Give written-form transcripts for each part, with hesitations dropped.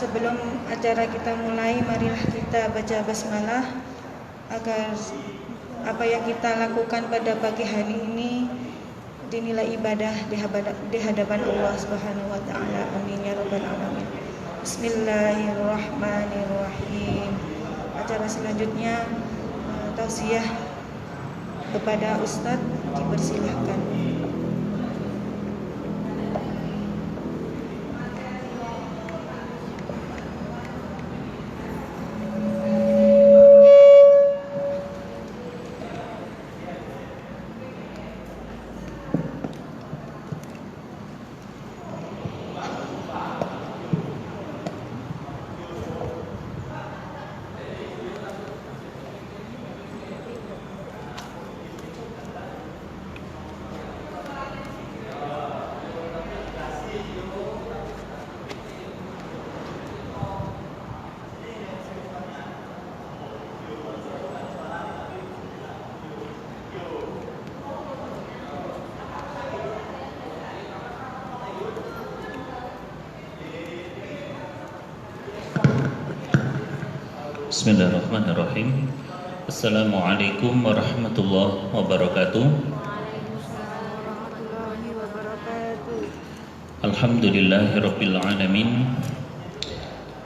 Sebelum acara kita mulai, marilah kita baca basmalah agar apa yang kita lakukan pada pagi hari ini dinilai ibadah di hadapan Allah Subhanahu wa taala. Amin ya rabbal alamin. Bismillahirrahmanirrahim. Acara selanjutnya tausiah kepada Ustadz, dipersilahkan. Bismillahirrahmanirrahim. Assalamualaikum warahmatullahi wabarakatuh. Alhamdulillahirabbil alamin.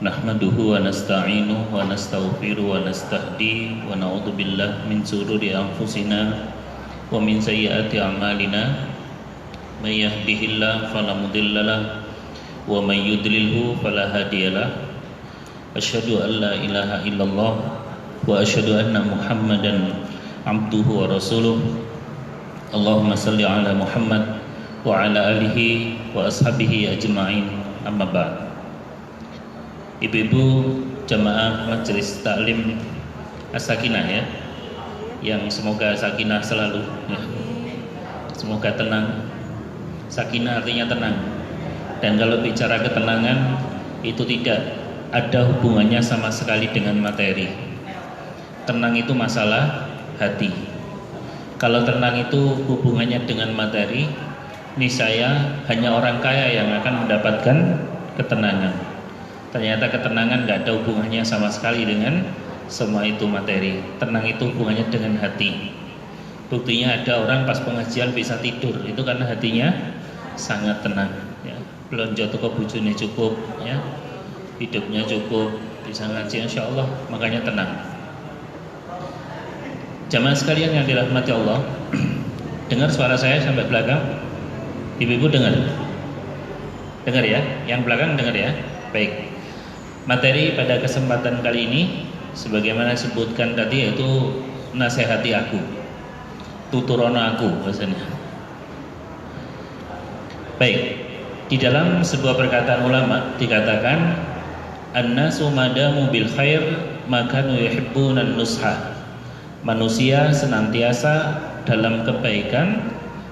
Nahmaduhu wa nasta'inuhu wa nastaghfiruhu wa nastahdi wa na'udzu billahi min shururi anfusina wa min sayyiati a'malina. May yahdihillahu fala mudhillalah wa may yudlilhu fala hadiyalah. Asyhadu an la ilaha illallah wa asyhadu anna Muhammadan abduhu wa rasuluh. Allahumma salli ala Muhammad wa ala alihi wa ashabihi ajma'in. Amma ba'd. Ibu-ibu jamaah majelis taklim As-Sakinah ya, yang semoga sakinah selalu ya. Semoga tenang. Sakinah artinya tenang. Dan kalau bicara ketenangan itu tidak ada hubungannya sama sekali dengan materi. Tenang itu masalah hati. Kalau tenang itu hubungannya dengan materi, niscaya hanya orang kaya yang akan mendapatkan ketenangan. Ternyata ketenangan nggak ada hubungannya sama sekali dengan semua itu materi. Tenang itu hubungannya dengan hati. Buktinya ada orang pas pengajian bisa tidur, itu karena hatinya sangat tenang ya. Belanja toko bojone cukup ya, hidupnya cukup, bisa ngaji insya Allah, makanya tenang. Jamaah sekalian yang dirahmati Allah, dengar suara saya sampai belakang? Ibu-ibu dengar? Dengar ya? Yang belakang dengar ya? Baik. Materi pada kesempatan kali ini sebagaimana disebutkan tadi yaitu nasihati aku, tuturono aku bahasanya. Baik. Di dalam sebuah perkataan ulama dikatakan an-nasu madamu bil khair makanu yuhibbuna an-nusha. Manusia senantiasa dalam kebaikan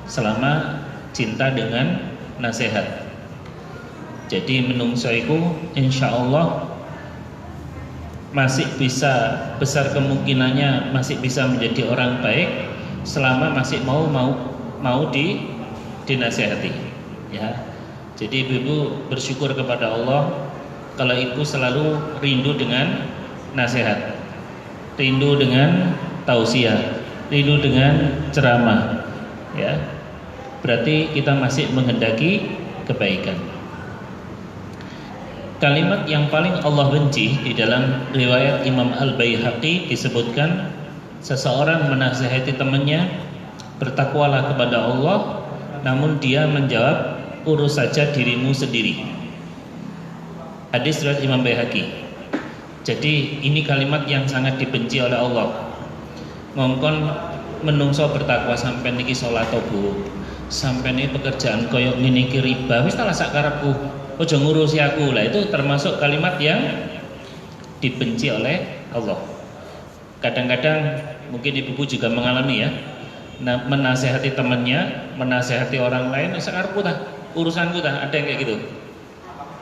selama cinta dengan nasihat. Jadi menungso iku insyaallah masih bisa, besar kemungkinannya masih bisa menjadi orang baik selama masih mau dinasihati ya. Jadi ibu-ibu bersyukur kepada Allah kalau ibu selalu rindu dengan nasihat, rindu dengan tausiah, rindu dengan ceramah ya. Berarti kita masih menghendaki kebaikan. Kalimat yang paling Allah benci di dalam riwayat Imam Al-Baihaqi disebutkan seseorang menasihati temannya, bertakwalah kepada Allah, namun dia menjawab, urus saja dirimu sendiri. Hadis riwayat Imam Baihaqi. Jadi ini kalimat yang sangat dibenci oleh Allah. Ngongkon menungso bertakwa sampai niki salat Bu, sampai niki pekerjaan koyok ngene iki riba, wis tak sak karepku, ojo ngurusi aku. Lah itu termasuk kalimat yang dibenci oleh Allah. Kadang-kadang mungkin ibu-ibu juga mengalami ya, menasehati temannya, menasehati orang lain, sakarepku tah, urusanku tah, ada yang kayak gitu.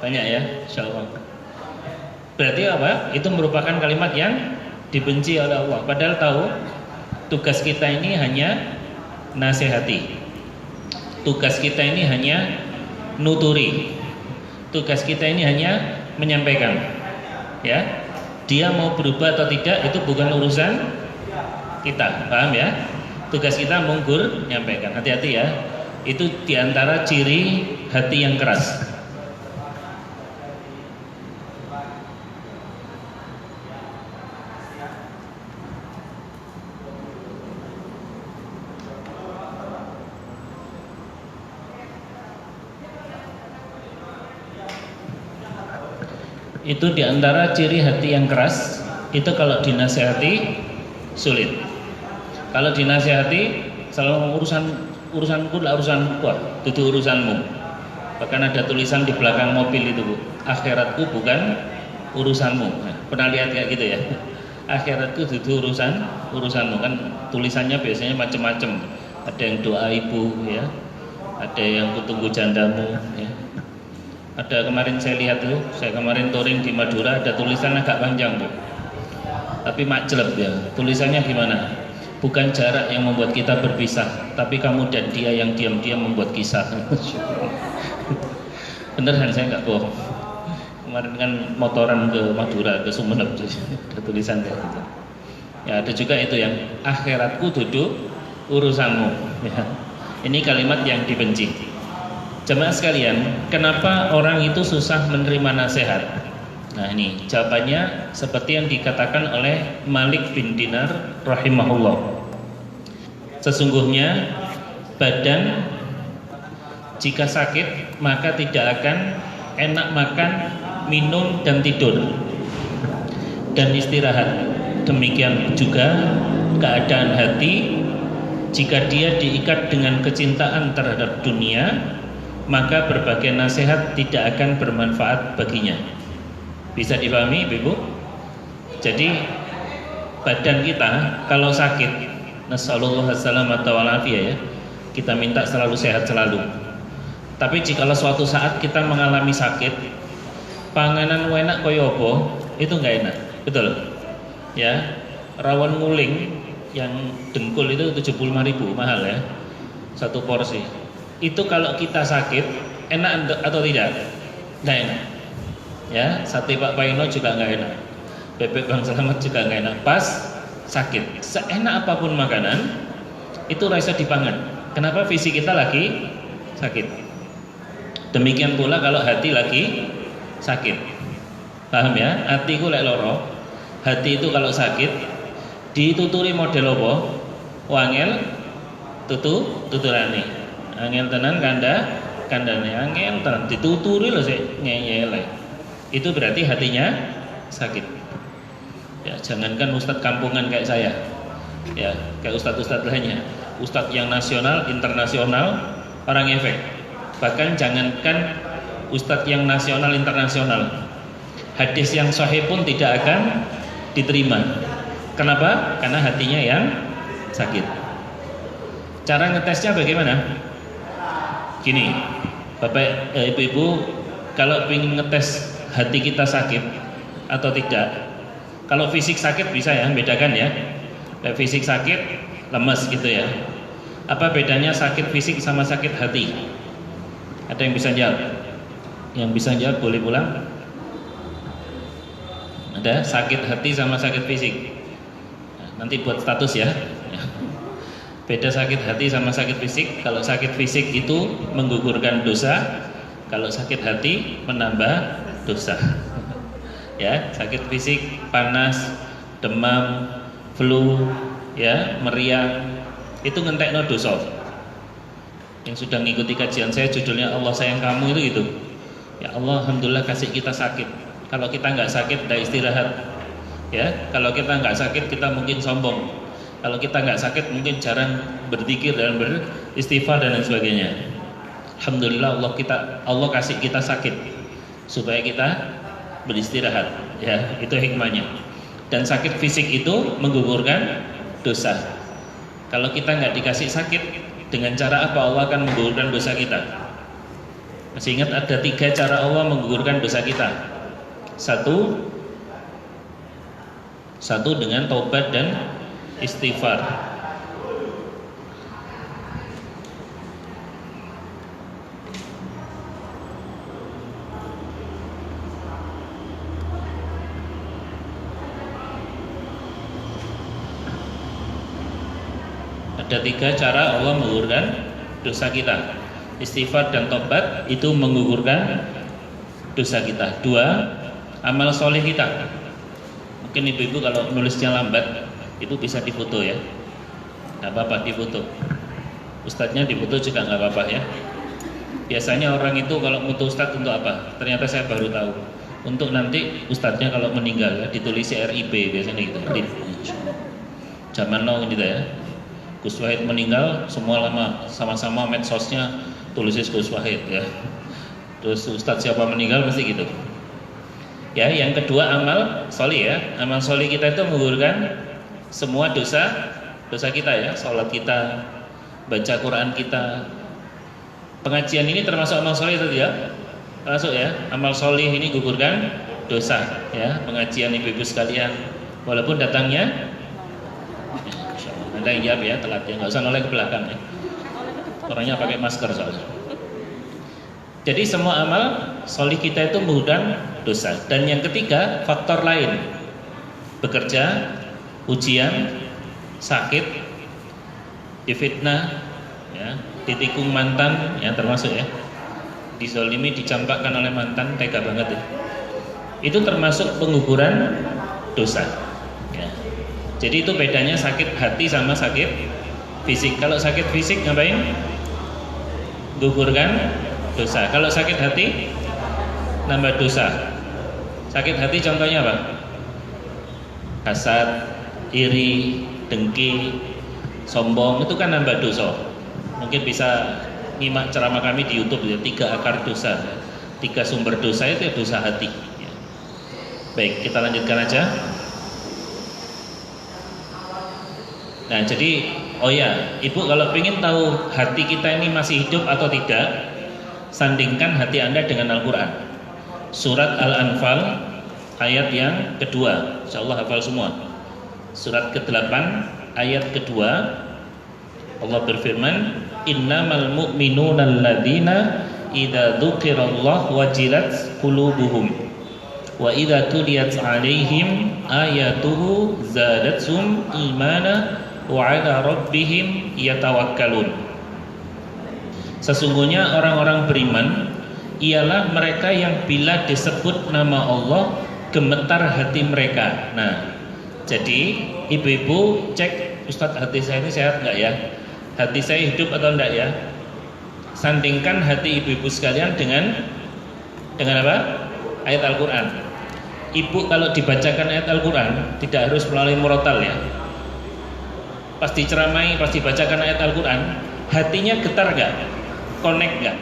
Banyak ya, insyaallah. Berarti apa? Itu merupakan kalimat yang dibenci oleh Allah. Padahal tahu tugas kita ini hanya nasihati. Tugas kita ini hanya nuturi. Tugas kita ini hanya menyampaikan. Ya, dia mau berubah atau tidak itu bukan urusan kita, paham ya? Tugas kita menyampaikan. Hati-hati ya. Itu diantara ciri hati yang keras. Itu diantara ciri hati yang keras. Itu kalau dinasehati sulit. Kalau dinasehati selalu urusanku lah urusanku, itu urusanmu. Bahkan ada tulisan di belakang mobil itu, Bu, akhiratku bukan urusanmu. Nah, pernah lihat kayak gitu ya? Akhiratku itu urusanmu, kan tulisannya biasanya macam-macam. Ada yang doa ibu ya, ada yang kutunggu jandamu ya. Ada kemarin saya lihat tuh, saya kemarin touring di Madura, ada tulisan agak panjang, Bu, tapi makjeleb ya. Tulisannya gimana? Bukan jarak yang membuat kita berpisah, tapi kamu dan dia yang diam-diam membuat kisah. Beneran, saya nggak bohong. Kemarin kan motoran ke Madura, ke Sumeneb, ada tulisan kayak gitu. Ya, ada juga itu yang akhiratku duduk urusanmu. Ya. Ini kalimat yang dibenci. Jemaah sekalian, kenapa orang itu susah menerima nasihat? Nah, ini jawabannya seperti yang dikatakan oleh Malik bin Dinar rahimahullah. Sesungguhnya badan jika sakit maka tidak akan enak makan, minum dan tidur dan istirahat. Demikian juga keadaan hati, jika dia diikat dengan kecintaan terhadap dunia, maka berbagai nasihat tidak akan bermanfaat baginya. Bisa dipahami, Ibu? Jadi badan kita kalau sakit, nasallallahu alaihi wasallam ya, kita minta selalu sehat selalu. Tapi jikalau suatu saat kita mengalami sakit, panganan enak koyo apa, itu nggak enak, betul? Ya, rawon nguling yang dengkul itu 75.000, mahal ya, satu porsi. Itu kalau kita sakit enak atau tidak? Nggak enak. Ya, sate Pak Paino juga nggak enak, bebek Bang Selamat juga nggak enak. Pas sakit, seenak apapun makanan itu rasa dipangan. Kenapa? Fisik kita lagi sakit. Demikian pula kalau hati lagi sakit. Paham ya? Hatiku lek loro. Hati itu kalau sakit dituturi model apa? Wangel tuturane. Angel tenan kandane angel tenan dituturi lho sik ngeyel. Itu berarti hatinya sakit. Ya, jangankan ustadz kampungan kayak saya. Ya, kayak ustadz-ustadz lainnya. Ustadz yang nasional, internasional, orang efek. Bahkan jangankan ustadz yang nasional, internasional, hadis yang sahih pun tidak akan diterima. Kenapa? Karena hatinya yang sakit. Cara ngetesnya bagaimana? Gini, Bapak, Ibu-ibu, kalau ingin ngetes hati kita sakit atau tidak, kalau fisik sakit bisa ya, bedakan ya. Fisik sakit, lemes gitu ya. Apa bedanya sakit fisik sama sakit hati? Ada yang bisa jawab? Yang bisa jawab boleh pulang. Ada sakit hati sama sakit fisik. Nanti buat status ya. Beda sakit hati sama sakit fisik. Kalau sakit fisik itu menggugurkan dosa, kalau sakit hati menambah dosa. Ya, sakit fisik panas, demam, flu, ya, meriang, itu ngentekno dosa. Yang sudah mengikuti kajian saya judulnya Allah sayang kamu itu gitu. Ya Allah, alhamdulillah kasih kita sakit. Kalau kita nggak sakit, udah istirahat. Ya, kalau kita nggak sakit, kita mungkin sombong. Kalau kita nggak sakit, mungkin jarang berzikir dan beristighfar dan lain sebagainya. Alhamdulillah Allah kasih kita sakit supaya kita beristirahat. Ya, itu hikmahnya. Dan sakit fisik itu menggugurkan dosa. Kalau kita nggak dikasih sakit, dengan cara apa Allah akan menggugurkan dosa kita? Masih ingat ada 3 cara Allah menggugurkan dosa kita. Satu dengan taubat dan istighfar. Ada 3 cara Allah menggugurkan dosa kita. Istighfar dan tobat itu menggugurkan dosa kita. 2, amal soleh kita. Mungkin ibu-ibu kalau nulisnya lambat itu bisa difoto ya. Nggak apa-apa difoto. Ustadznya difoto juga nggak apa-apa ya. Biasanya orang itu kalau foto ustadz untuk apa? Ternyata saya baru tahu. Untuk nanti ustadznya kalau meninggal ya, ditulis RIP biasanya gitu. Zaman now gitu ya. Gus Wahid meninggal, semua lama sama-sama medsosnya tulisnya Gus Wahid ya. Terus ustadz siapa meninggal pasti gitu. Ya, yang kedua amal sholih ya. Amal sholih kita itu menggugurkan semua dosa kita ya. Sholat kita, baca Quran kita. Pengajian ini termasuk amal sholih atau tidak? Masuk ya. Amal sholih ini gugurkan dosa ya. Pengajian ibu-ibu sekalian, walaupun datangnya Anda yang jawab ya, telat ya, nggak usah noleh ke belakang ya. Orangnya pakai masker soalnya. Jadi semua amal sholih kita itu menggugurkan dosa. Dan yang ketiga, faktor lain. Bekerja, ujian, sakit, difitnah, ya, ditikung mantan, ya termasuk ya, dizolimi, dicampakkan oleh mantan, tega banget ya. Itu termasuk pengguguran dosa. Ya. Jadi itu bedanya sakit hati sama sakit fisik. Kalau sakit fisik ngapain? Gugurkan dosa. Kalau sakit hati nambah dosa. Sakit hati contohnya apa? Hasad, iri, dengki, sombong, itu kan nambah dosa. Mungkin bisa nyimak ceramah kami di YouTube ya, 3 akar dosa, 3 sumber dosa itu ya dosa hati ya. Baik, kita lanjutkan aja. Nah jadi, oh ya, ibu kalau ingin tahu hati kita ini masih hidup atau tidak, sandingkan hati Anda dengan Al-Quran. Surat Al-Anfal ayat yang kedua, insyaallah hafal semua. Surat ke-8 ayat kedua, Allah berfirman, innamal mu'minuna alladzina idza dzukirallahu wajilat qulubuhum wa idza tuliyat 'alaihim ayatuhu zadatsum imana wa 'ala rabbihim yatawakkalun. Sesungguhnya orang-orang beriman ialah mereka yang bila disebut nama Allah gemetar hati mereka. Nah, jadi ibu-ibu cek, Ustadz hati saya ini sehat enggak ya? Hati saya hidup atau enggak ya? Sandingkan hati ibu-ibu sekalian dengan apa? Ayat Al-Quran. Ibu kalau dibacakan ayat Al-Quran tidak harus melalui murotal ya. Pas diceramai, pas dibacakan ayat Al-Quran, hatinya getar enggak? Connect enggak?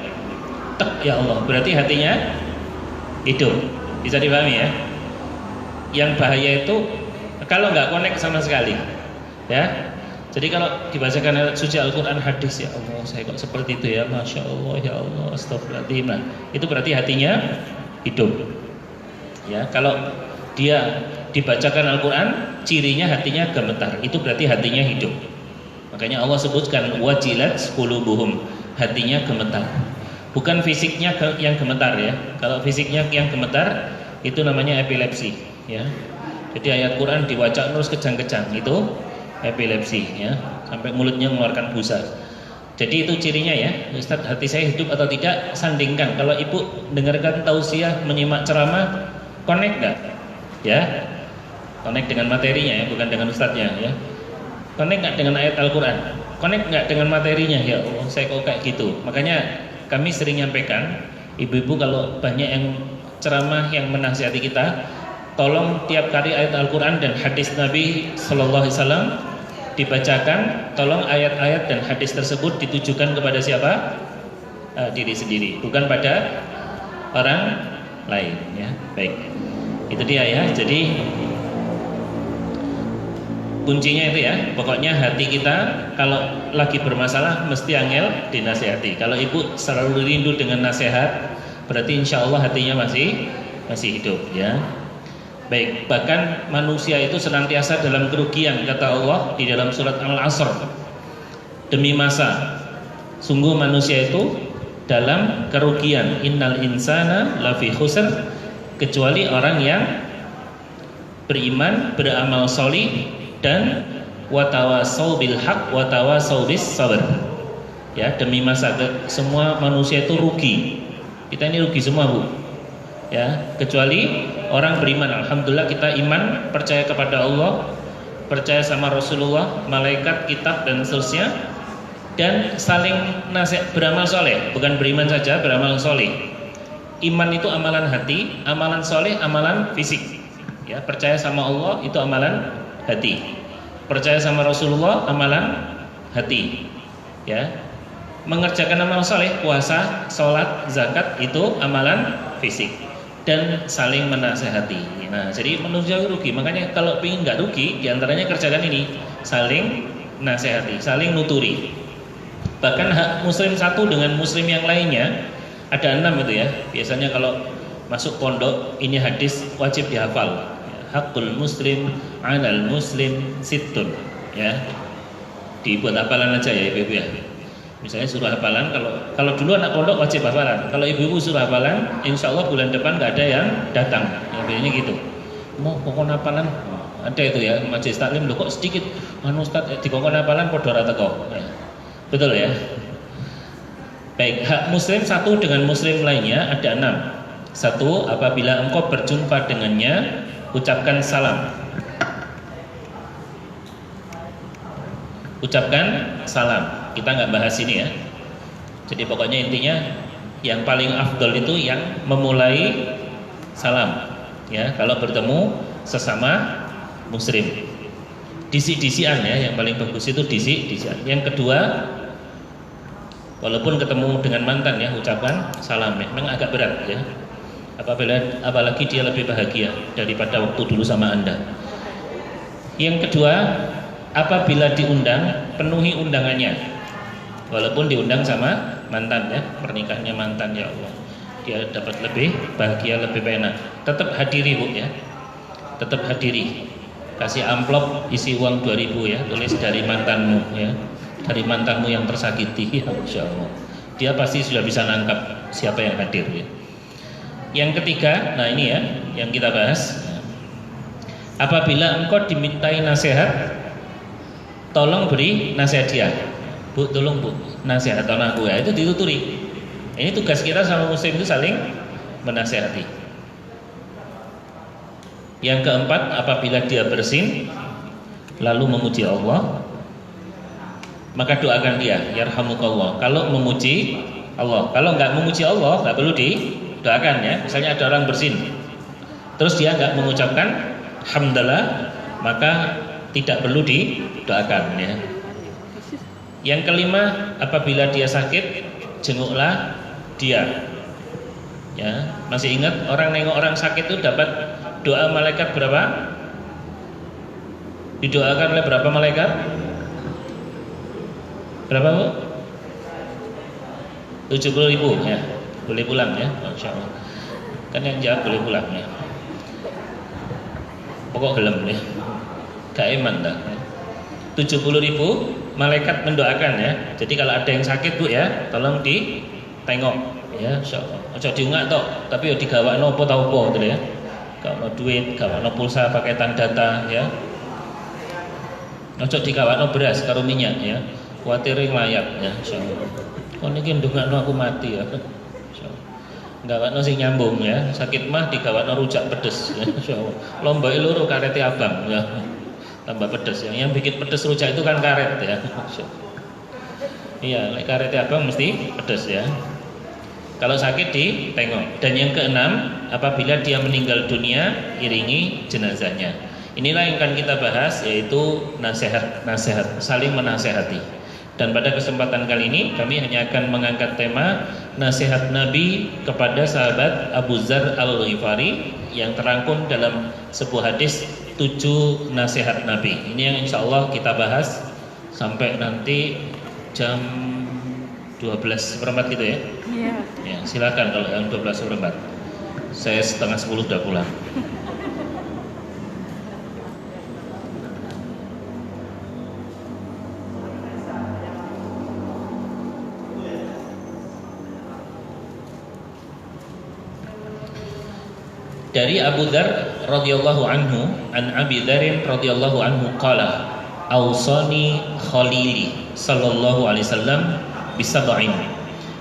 Tek, ya Allah, berarti hatinya hidup. Bisa dipahami ya? Yang bahaya itu kalau nggak connect sama sekali, ya. Jadi kalau dibacakan ayat suci Al-Quran, hadis, ya Allah, saya kok seperti itu ya, Masya Allah, ya Allah, astagfirullahaladzim. Nah, itu berarti hatinya hidup. Ya, kalau dia dibacakan Al-Quran, cirinya hatinya gemetar, itu berarti hatinya hidup. Makanya Allah sebutkan wajilat qulubuhum, hatinya gemetar. Bukan fisiknya yang gemetar ya. Kalau fisiknya yang gemetar itu namanya epilepsi, ya. Jadi ayat Quran dibaca terus kejang-kejang, itu epilepsi ya, sampai mulutnya mengeluarkan busa. Jadi itu cirinya ya. Ustadz, hati saya hidup atau tidak, sandingkan. Kalau ibu dengarkan tausiah, menyimak ceramah, connect enggak? Ya. Connect dengan materinya ya, bukan dengan ustadznya ya. Connect enggak dengan ayat Al-Quran? Connect enggak dengan materinya? Ya Allah, saya kok kayak gitu. Makanya kami sering nyampaikan, ibu-ibu kalau banyak yang ceramah yang menasihati kita, tolong tiap kali ayat Al-Quran dan hadis Nabi Sallallahu Alaihi Wasallam dibacakan, tolong ayat-ayat dan hadis tersebut ditujukan kepada siapa? Diri sendiri, bukan pada orang lain ya. Baik, itu dia ya. Jadi kuncinya itu ya, pokoknya hati kita kalau lagi bermasalah mesti angel dinasihati. Kalau ibu selalu rindu dengan nasihat, berarti insya Allah hatinya masih hidup ya. Baik, bahkan manusia itu senantiasa dalam kerugian, kata Allah di dalam surat Al-Asr, demi masa, sungguh manusia itu dalam kerugian. Innal insana lafi khusr, kecuali orang yang beriman, beramal solih dan wa tawasau bil haq wa tawasau bis sabr. Ya, demi masa semua manusia itu rugi. Kita ini rugi semua, Bu. Ya, kecuali orang beriman. Alhamdulillah kita iman, percaya kepada Allah, percaya sama Rasulullah, malaikat, kitab dan seterusnya, dan saling nasihat, beramal soleh. Bukan beriman saja, beramal soleh. Iman itu amalan hati, amalan soleh amalan fisik. Ya, percaya sama Allah itu amalan hati, percaya sama Rasulullah amalan hati. Ya, mengerjakan amal soleh, puasa, sholat, zakat itu amalan fisik, dan saling menasehati. Nah, jadi manusia rugi. Makanya kalau ingin nggak rugi, diantaranya kerjakan ini, saling nasehati, saling nuturi. Bahkan hak muslim satu dengan muslim yang lainnya ada 6 itu ya. Biasanya kalau masuk pondok ini hadis wajib dihafal. Hakul muslim 'alal muslim sittun, ya. Dibuat hafalan aja ya ibu-ibu ya. Misalnya suruh hafalan, kalau dulu anak pondok wajib hafalan. Kalau ibu-ibu suruh hafalan, insya Allah bulan depan nggak ada yang datang. Ya, biasanya gitu. Mau pokok hafalan ada itu ya, majelis taklim loh kok sedikit. Ustaz di pokok hafalan podo ra teko. Ya. Betul ya. Baik, hak muslim satu dengan muslim lainnya ada 6. 1, apabila engkau berjumpa dengannya, ucapkan salam. Ucapkan salam. Kita nggak bahas ini ya. Jadi pokoknya intinya yang paling afdol itu yang memulai salam. Ya, kalau bertemu sesama muslim. Disi-disian ya, yang paling bagus itu disi-disian. Yang kedua, walaupun ketemu dengan mantan ya, ucapkan salam. Memang agak berat ya. Apalagi dia lebih bahagia daripada waktu dulu sama Anda. Yang kedua, apabila diundang, penuhi undangannya. Walaupun diundang sama mantan ya, pernikahannya mantan, ya Allah, dia dapat lebih bahagia, lebih enak. Tetap hadiri, Bu ya. Tetap hadiri. Kasih amplop isi uang 2000 ya, tulis dari mantanmu ya. Dari mantanmu yang tersakiti ya, Masya Allah. Dia pasti sudah bisa nangkap siapa yang hadir ya. Yang ketiga, nah ini ya yang kita bahas. Apabila engkau dimintai nasihat, tolong beri nasihat dia. Bu, tolong Bu, nasihat aku ya, itu dituturi. Ini tugas kita sama muslim itu saling menasihati. Yang keempat, apabila dia bersin lalu memuji Allah, maka doakan dia, yarhamukallah. Kalau memuji Allah, kalau nggak memuji Allah nggak perlu didoakan ya. Misalnya ada orang bersin, terus dia nggak mengucapkan hamdalah, maka tidak perlu didoakan ya. Yang kelima, apabila dia sakit, jenguklah dia. Ya, masih ingat orang nengok orang sakit itu dapat doa malaikat berapa? Didoakan oleh berapa malaikat? Berapa Bu? 70.000 ya. Boleh pulang ya, Masya Allah. Kan yang jawab boleh pulang ya. Pokok gelem ya. Gak iman dah. 70.000 malaikat mendoakan ya. Jadi kalau ada yang sakit Bu ya, tolong ditengok ya, insyaallah. Aja diungak tok, tapi yo digawakno apa ta apa gitu ya. Gawakno duit, gawakno pulsa paketan data ya. Aja digawakno beras karo minyak ya. Kuwatir nglayat ya, insyaallah. Kon iki ndongakno aku mati ya. Insyaallah. Gawakno sing nyambung ya. Sakit mah digawakno rujak pedes ya, insyaallah. Lomboke loro karete abang ya. Tambah pedes ya. Yang bikin pedes rujak itu kan karet ya. Iya, karet abang mesti pedes ya. Kalau sakit ditengok. Dan yang keenam, apabila dia meninggal dunia, iringi jenazahnya. Inilah yang akan kita bahas, yaitu nasihat, saling menasehati. Dan pada kesempatan kali ini kami hanya akan mengangkat tema nasihat Nabi kepada sahabat Abu Dzar Al-Ghifari yang terangkum dalam sebuah hadis 7 nasihat Nabi. Ini yang insya Allah kita bahas sampai nanti jam 12:04 gitu ya. Iya. Ya, silakan kalau yang 12:04. Saya 9:30 udah pulang. Dari Abu Dzar radhiyallahu anhu, an Abi Dzar radhiyallahu anhu qala, Ausani khalili sallallahu alaihi wasallam bisab'in.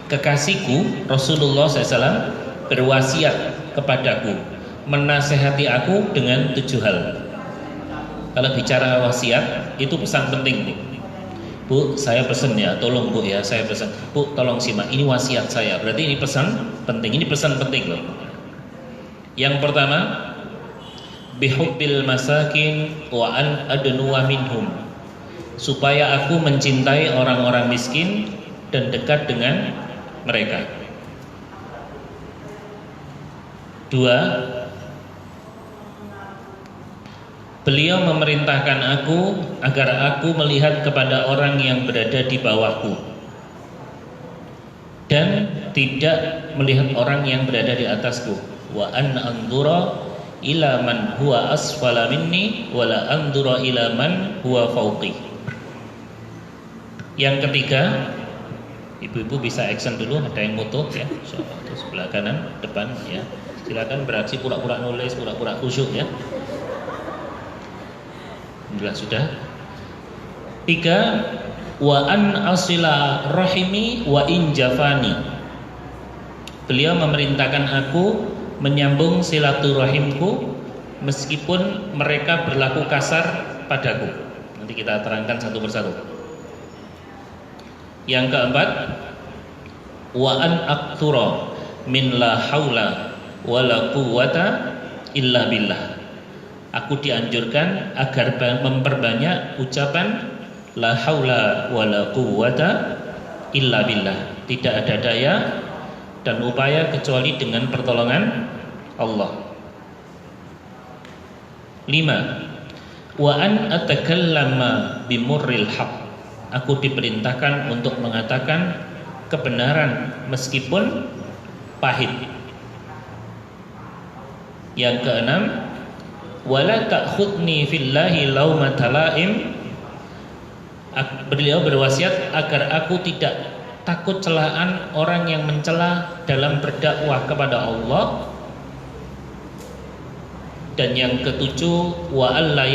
Kekasihku Rasulullah SAW berwasiat kepadaku, menasehati aku dengan 7 hal. Kalau bicara wasiat itu pesan penting nih. Bu, saya pesan ya, tolong Bu ya, saya pesan. Bu, tolong simak, ini wasiat saya. Berarti ini pesan penting, ini pesan penting loh. Yang pertama, bihubbil masakin wa an adnuwa minhum. Supaya aku mencintai orang-orang miskin dan dekat dengan mereka. 2, beliau memerintahkan aku agar aku melihat kepada orang yang berada di bawahku dan tidak melihat orang yang berada di atasku. Wa an anzura ila man huwa asfala minni wa la anzura ila man huwa fawqi. Yang ketiga, ibu-ibu bisa action dulu, ada yang moto ya, sebelah kanan, depan ya. Silakan beraksi, pura-pura nulis, pura-pura khusyuk ya. Alhamdulillah sudah. 3, wa an asila rahimi wa in jafani. Beliau memerintahkan aku menyambung silaturahimku meskipun mereka berlaku kasar padaku. Nanti kita terangkan satu persatu. Yang keempat, wa an aktsura min la haula wala quwwata illa billah. Aku dianjurkan agar memperbanyak ucapan la haula wala quwwata illa billah. Tidak ada daya dan upaya kecuali dengan pertolongan Allah. 5, wa an atakallama bimurril haq. Aku diperintahkan untuk mengatakan kebenaran meskipun pahit. Yang keenam, wala ta'khudni fillahi laumata laim. Beliau berwasiat agar aku tidak takut celaan orang yang mencela dalam berdakwah kepada Allah. Dan yang ketujuh, wa alla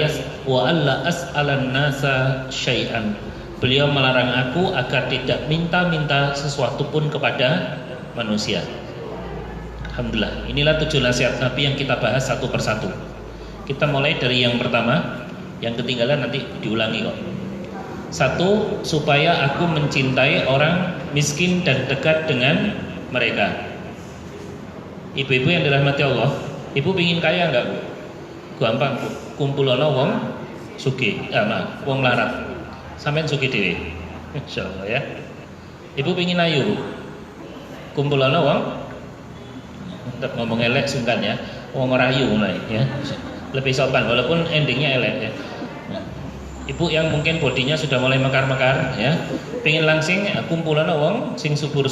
as'alan nasa syai'an. Beliau melarang aku agar tidak minta-minta sesuatu pun kepada manusia. Alhamdulillah, inilah 7 nasihat Nabi yang kita bahas satu persatu. Kita mulai dari yang pertama, yang ketinggalan nanti diulangi kok. 1, supaya aku mencintai orang miskin dan dekat dengan mereka. Ibu-ibu yang dirahmati Allah, ibu pingin kaya enggak Bu? Gampang Bu, kumpulono wong sugih, wong larat. Sampeyan sugih dhewe. Insyaallah ya. Ibu pingin ayu Bu. Kumpulono wong tetap ngomong elek sungkan ya. Wong ora ayu mulai ya. Lebih sopan walaupun endingnya elek ya. Ibu yang mungkin bodinya sudah mulai mekar-mekar ya, pengen langsing kumpulan wong sing subur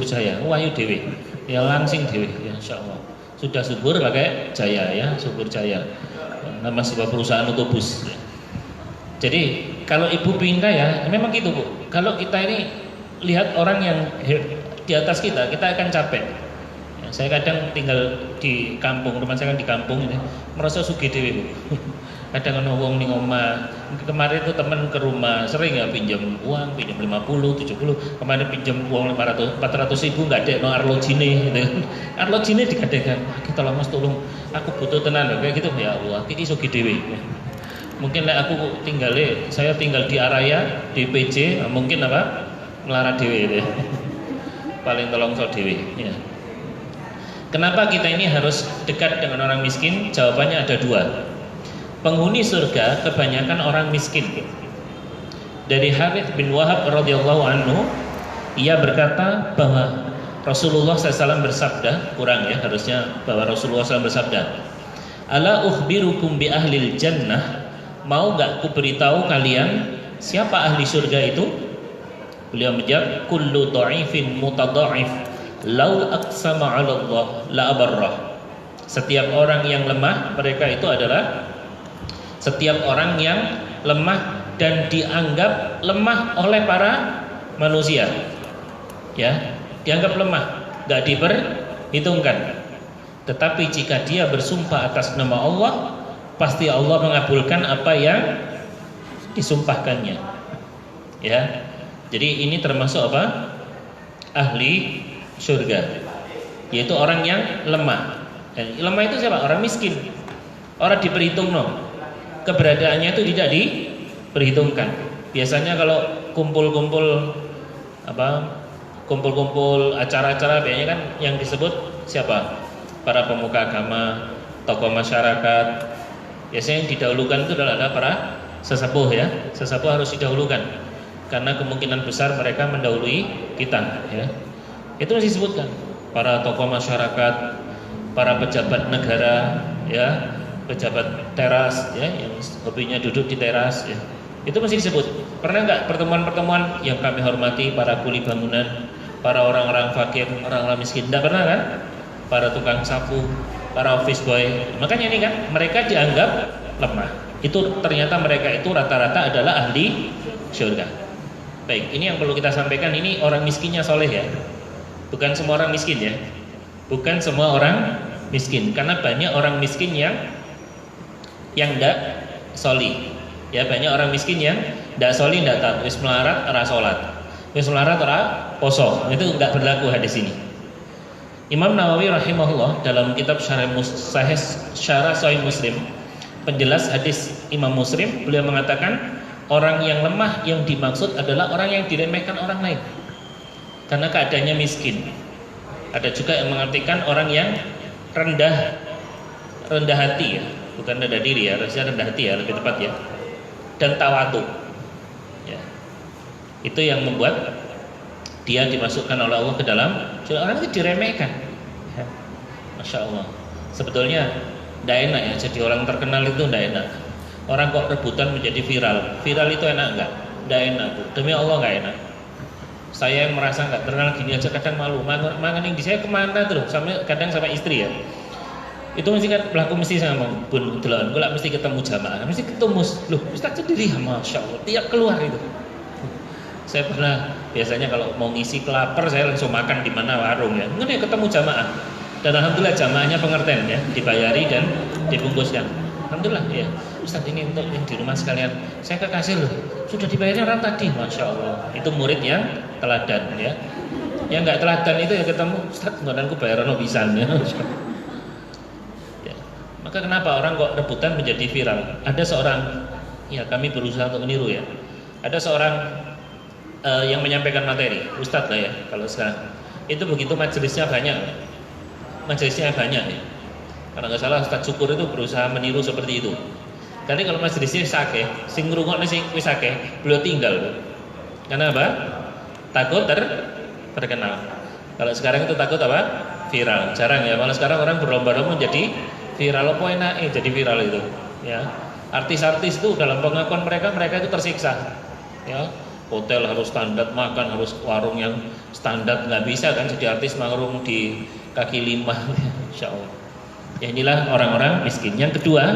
jaya, ayu dhewe. Ya langsing dhewe ya insyaallah. Sudah subur pakai jaya ya, subur jaya. Nama sebuah perusahaan otobus. Jadi kalau ibu pengen kaya, memang gitu Bu. Kalau kita ini lihat orang yang di atas kita akan capek. Ya, saya kadang tinggal di kampung, rumah saya kan di kampung ini, merasa sugih dhewe Bu. Kadang ana wong ning omah. Kemarin itu teman ke rumah sering ya pinjam uang, pinjam 50, 70. Kemarin pinjam uang 500, 400 ribu enggak ada no arlojine gitu kan. Arlojine digadekan. Kita lah Mas tolong aku butuh tenan kayak gitu ya Allah. Iki iso dhewe. Mungkin aku saya tinggal di Araya, di PJ, mungkin apa? Melarat dhewe gitu. Paling tolong so dhewe ya. Kenapa kita ini harus dekat dengan orang miskin? Jawabannya ada 2. Penghuni surga kebanyakan orang miskin. Dari Harits bin Wahab radhiyallahu anhu, ia berkata bahwa Rasulullah SAW bersabda, kurang ya harusnya bahwa Rasulullah SAW bersabda, ala ukhbirukum bi ahlil jannah, mau gak ku beritahu kalian siapa ahli surga itu? Beliau menjawab, kullu dha'ifin mutadha'if law aqsama 'ala Allah la abarrah. Setiap orang yang lemah, mereka itu adalah setiap orang yang lemah dan dianggap lemah oleh para manusia, ya, dianggap lemah, nggak diperhitungkan. Tetapi jika dia bersumpah atas nama Allah, pasti Allah mengabulkan apa yang disumpahkannya. Ya. Jadi ini termasuk apa? Ahli surga. Yaitu orang yang lemah. Dan lemah itu siapa? Orang miskin. Orang diperhitung keberadaannya itu tidak diperhitungkan. Biasanya kalau kumpul-kumpul acara-acara biasanya kan yang disebut siapa? Para pemuka agama, tokoh masyarakat. Biasanya yang didahulukan itu adalah para sesepuh ya. Sesepuh harus didahulukan karena kemungkinan besar mereka mendahului kita ya. Itu masih disebutkan para tokoh masyarakat, para pejabat negara ya, pejabat teras ya, yang hobinya duduk di teras ya. Itu masih disebut. Pernah nggak pertemuan-pertemuan yang kami hormati para kuli bangunan, para orang-orang fakir, orang-orang miskin? Tidak pernah kan? Para tukang sapu, para office boy. Makanya ini kan mereka dianggap lemah. Itu ternyata mereka itu rata-rata adalah ahli surga. Baik, ini yang perlu kita sampaikan. Ini orang miskinnya soleh ya. Bukan semua orang miskin ya. Bukan semua orang miskin. Karena banyak orang miskin yang tidak solih. Ya, banyak orang miskin yang tidak solih, tidak taat. Wis melarat, ora sholat. Wis melarat, ora poso. Itu nggak berlaku hadis ini. Imam Nawawi rahimahullah dalam kitab Syarah Sahih Muslim, penjelas hadis Imam Muslim, beliau mengatakan orang yang lemah yang dimaksud adalah orang yang diremehkan orang lain karena keadaannya miskin. Ada juga yang mengartikan orang yang rendah hati ya, bukan rendah diri ya, harusnya rendah hati ya, lebih tepat ya. Dan tawadu ya. Itu yang membuat dia dimasukkan oleh Allah ke dalam orang itu diremehkan ya. Masya Allah. Sebetulnya tidak enak ya jadi orang terkenal itu tidak enak. Orang kok rebutan menjadi viral. Viral itu enak enggak? Tidak enak Bu. Demi Allah enggak enak. Saya yang merasa enggak terkenal gini aja kadang malu. Mangan di saya kemana terus? Kadang sama istri ya. Itu mesti kan pelaku mesti sama Bun Delon. Gue mesti ketemu jamaah. Mesti ketemu. Loh Ustaz sendiri Masya Allah. Tiap keluar itu. Saya pernah biasanya kalau mau ngisi kelapar saya langsung makan di mana warung ya. Mungkin ya ketemu jamaah. Dan alhamdulillah jamaahnya pengertian ya, dibayari dan dibungkuskan. Alhamdulillah ya. Ustaz ini untuk yang di rumah sekalian. Saya kekasih loh. Sudah dibayarnya orang tadi, Masya Allah. Itu murid yang teladan ya. Yang nggak teladan itu ya ketemu Ustaz nggonanku bayaran pisan ya. Ya. Maka kenapa orang kok rebutan menjadi viral? Ada seorang ya kami berusaha untuk meniru ya. Ada seorang yang menyampaikan materi, Ustadz lah ya kalau sekarang itu begitu majelisnya banyak ya. Kalau nggak salah Ustadz Syukur itu berusaha meniru seperti itu. Jadi kalau majelisnya sakeh, sing ngrungokne sing wis sakeh, beliau tinggal. Karena apa? Takut terkenal. Kalau sekarang itu takut apa? Viral. Jarang ya. Malah sekarang orang berlomba-lomba menjadi viral. Apa enake jadi viral itu? Ya. Artis-artis itu dalam pengakuan mereka itu tersiksa. Ya. Hotel harus standar, makan harus warung yang standar, nggak bisa kan jadi artis warung di kaki lima, Insya Allah. Ya inilah orang-orang miskin. Yang kedua,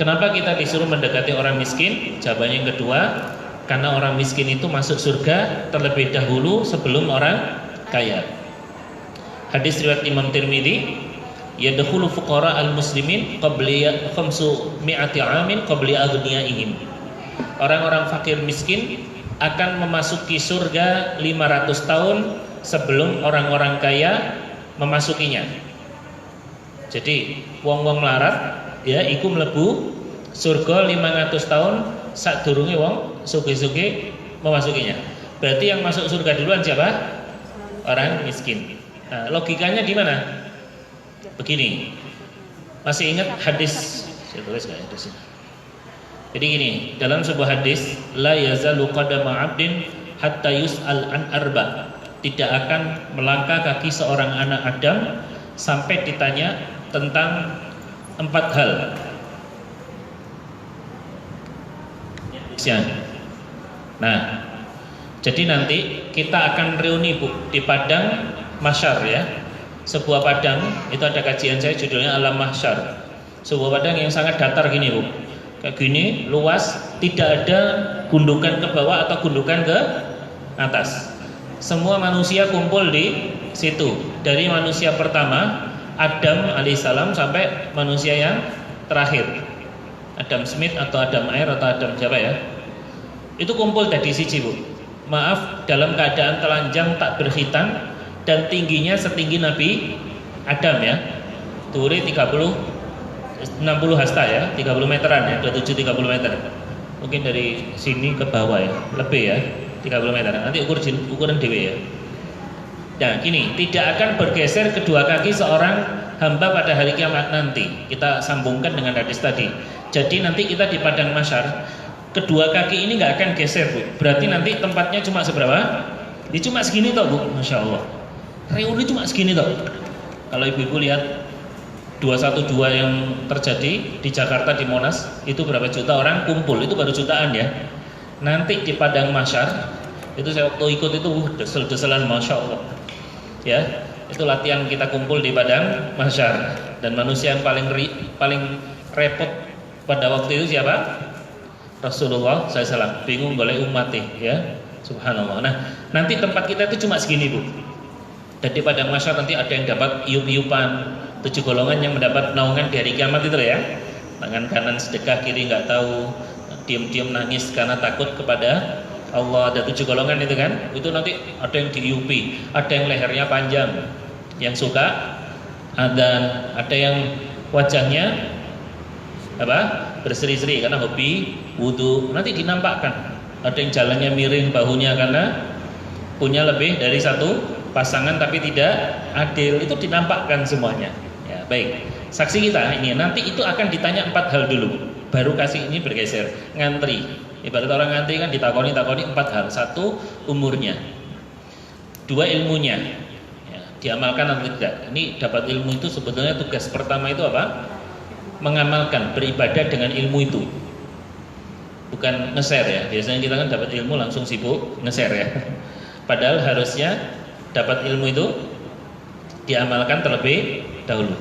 kenapa kita disuruh mendekati orang miskin? Jawabannya yang kedua, karena orang miskin itu masuk surga terlebih dahulu sebelum orang kaya. Hadis riwayat Imam Tirmidzi, yadkhulu fuqara al-muslimin qabla 500 amin qabla aghniyaihim. Orang-orang fakir miskin akan memasuki surga 500 tahun sebelum orang-orang kaya memasukinya. Jadi wong-wong melarat ya iku mlebu surga 500 tahun sadurunge wong sugih-sugih memasukinya. Berarti yang masuk surga duluan siapa? Orang miskin. Nah, logikanya di mana? Begini. Masih ingat hadis? Saya tulis enggak ya di sini? Jadi gini, dalam sebuah hadis, la yazalu qadama 'abdin hatta yus'al an arba. Tidak akan melangkah kaki seorang anak Adam sampai ditanya tentang 4 hal. Nah, jadi nanti kita akan reuni Bu di padang mahsyar ya. Sebuah padang, itu ada kajian saya judulnya Alam Mahsyar. Sebuah padang yang sangat datar gini Bu. Kayak gini, luas, tidak ada gundukan ke bawah atau gundukan ke atas. Semua manusia kumpul di situ. Dari manusia pertama, Adam alaihissalam sampai manusia yang terakhir. Adam Smith atau Adam Air atau Adam siapa ya? Itu kumpul tadi siji Bu. Maaf, dalam keadaan telanjang tak berkhitan dan tingginya setinggi Nabi Adam ya. Turi 60 hasta ya, 30 meteran ya, 27 30 meter. Mungkin dari sini ke bawah ya, lebih ya, 30 meter. Nanti ukuran dewe ya. Nah, gini, tidak akan bergeser kedua kaki seorang hamba pada hari kiamat nanti. Kita sambungkan dengan hadis tadi. Jadi nanti kita di padang mahsyar, kedua kaki ini nggak akan geser Bu. Berarti nanti tempatnya cuma seberapa? Ini cuma segini toh Bu, Masya Allah. Reuni cuma segini toh. Kalau ibu-ibu lihat 212 yang terjadi di Jakarta di Monas, itu berapa juta orang kumpul, itu baru jutaan ya. Nanti di padang mahsyar, itu saya waktu ikut itu desel-deselan Masya Allah. Ya, itu latihan kita kumpul di padang mahsyar, dan manusia yang paling repot pada waktu itu siapa? Rasulullah SAW. Bingung golek umatnya ya, subhanallah. Nah, nanti tempat kita itu cuma segini Bu. Dan di padang mahsyar nanti ada yang dapat iup-iupan, 7 golongan yang mendapat naungan di hari kiamat itu ya. Tangan kanan sedekah, kiri nggak tahu, diam-diam nangis karena takut kepada Allah. Ada 7 golongan itu kan. Itu nanti ada yang diiupi, ada yang lehernya panjang, yang suka ada yang wajahnya apa? Berseri-seri karena hobi wudu. Nanti dinampakkan. Ada yang jalannya miring bahunya karena punya lebih dari satu pasangan tapi tidak adil. Itu dinampakkan semuanya. Ya, baik. Saksi kita ini nanti itu akan ditanya 4 hal dulu. Baru kasih ini bergeser, ngantri. Ibarat orang ngantri kan ditakoni 4 hal. 1, umurnya. 2, ilmunya. Ya, diamalkan atau tidak. Ini dapat ilmu itu sebetulnya tugas pertama itu apa? Mengamalkan, beribadah dengan ilmu itu. Bukan nge-share ya. Biasanya kita kan dapat ilmu langsung sibuk nge-share ya. Padahal harusnya dapat ilmu itu diamalkan terlebih dahulu.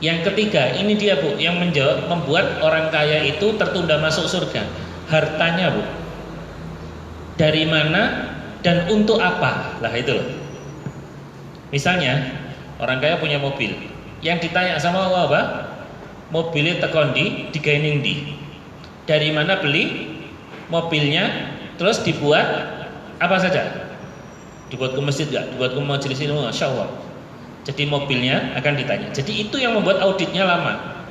Yang ketiga, ini dia Bu, yang membuat orang kaya itu tertunda masuk surga. Hartanya Bu. Dari mana dan untuk apa? Lah itu loh. Misalnya, orang kaya punya mobil. Yang ditanya sama Allah apa? Mobilnya tekon digawe ning ndi? Dari mana beli mobilnya? Terus dibuat apa saja? Dibuat ke masjid enggak? Dibuat ke majelis ilmu, Masya Allah. Jadi mobilnya akan ditanya. Jadi itu yang membuat auditnya lama.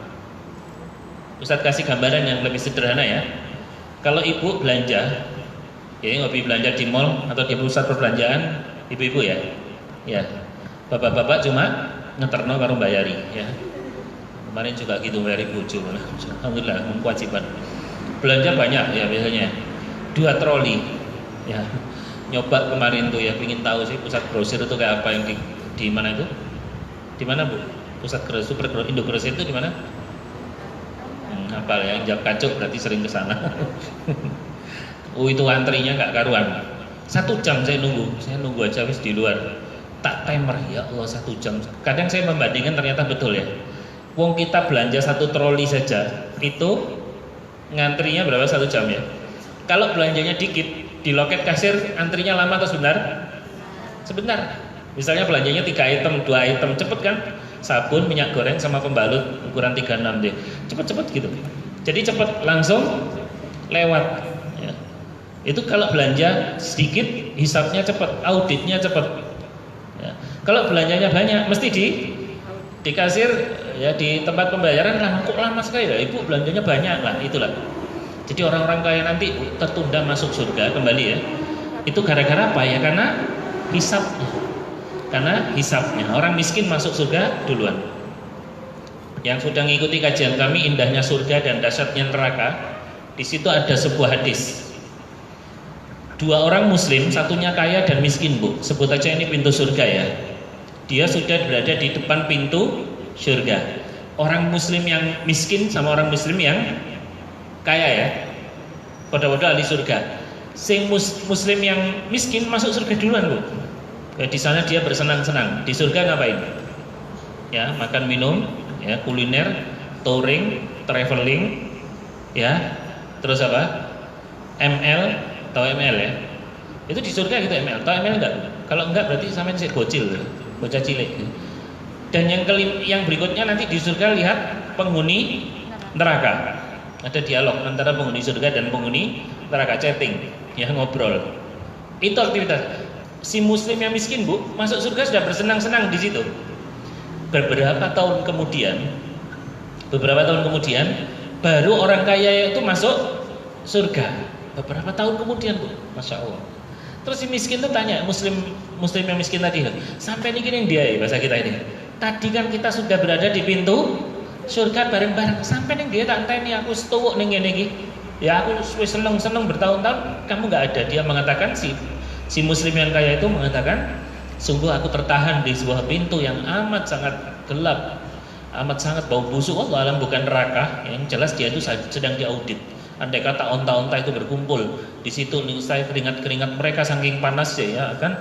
Ustadz kasih gambaran yang lebih sederhana ya. Kalau ibu belanja, ya ngopi belanja di mall atau di pusat perbelanjaan, ibu-ibu ya. Ya. Bapak-bapak cuma ngeterno karo bayari ya. Kemarin juga gitu bayari bojo. Alhamdulillah kewajiban. Belanja banyak ya biasanya. 2 troli. Ya. Nyoba kemarin tuh ya, pingin tahu sih pusat grosir itu kayak apa yang di mana itu? Di mana Bu? Pusat grosir, super Indo grosir itu di mana? Apa yang jam kacuk berarti sering ke sana. Itu antrinya nggak karuan. 1 jam saya nunggu aja wis di luar. Tak timer ya Allah 1 jam. Kadang saya membandingkan ternyata betul ya. Wong kita belanja 1 troli saja itu ngantrinya berapa 1 jam ya? Kalau belanjanya dikit di loket kasir antrinya lama atau sebentar? Sebentar. Misalnya belanjanya 3 item, 2 item, cepet kan? Sabun, minyak goreng sama pembalut ukuran 36 deh. Cepet-cepet gitu. Jadi cepet langsung lewat. Ya. Itu kalau belanja sedikit hisapnya cepet, auditnya cepet. Ya. Kalau belanjanya banyak, mesti di kasir ya di tempat pembayaran lah kok lama sekali ya. Ibu belanjanya banyak lah, itulah. Jadi orang-orang kaya nanti tertunda masuk surga kembali ya. Itu gara-gara apa ya? Karena hisapnya. Karena hisapnya. Orang miskin masuk surga duluan. Yang sudah mengikuti kajian kami indahnya surga dan dahsyatnya neraka, di situ ada sebuah hadis. 2 orang muslim, satunya kaya dan miskin Bu. Sebut aja ini pintu surga ya. Dia sudah berada di depan pintu surga. Orang muslim yang miskin sama orang muslim yang kaya ya, pada-pada ahli surga. Sing muslim yang miskin masuk surga duluan Bu. Ya, di sana dia bersenang-senang. Di surga ngapain? Ya, makan minum, ya, kuliner, touring, traveling, ya. Terus apa? ML, tahu ML ya? Itu di surga gitu ML. Tahu ML enggak? Kalau enggak berarti sampean sik bocil, bocah cilik. Dan yang berikutnya nanti di surga lihat penghuni neraka. Ada dialog antara penghuni surga dan penghuni neraka, chatting. ya ngobrol. Itu aktivitas. Si muslim yang miskin, Bu, masuk surga sudah bersenang-senang di situ. Beberapa tahun kemudian baru orang kaya itu masuk surga. Beberapa tahun kemudian, Bu, masya Allah. Terus si miskin itu tanya, muslim yang miskin tadi, sampai ini gini dia, bahasa kita ini. Tadi kan kita sudah berada di pintu surga bareng-bareng, sampai nih dia tak enteni aku setuwuk ning ngene iki. Ya aku seneng bertahun-tahun, kamu nggak ada. Dia mengatakan si muslim yang kaya itu mengatakan, sungguh aku tertahan di sebuah pintu yang amat sangat gelap, amat sangat bau busuk. Allah alam bukan neraka, yang jelas dia itu sedang diaudit. Andai kata onta-onta itu berkumpul di situ, saya keringat mereka saking panasnya ya akan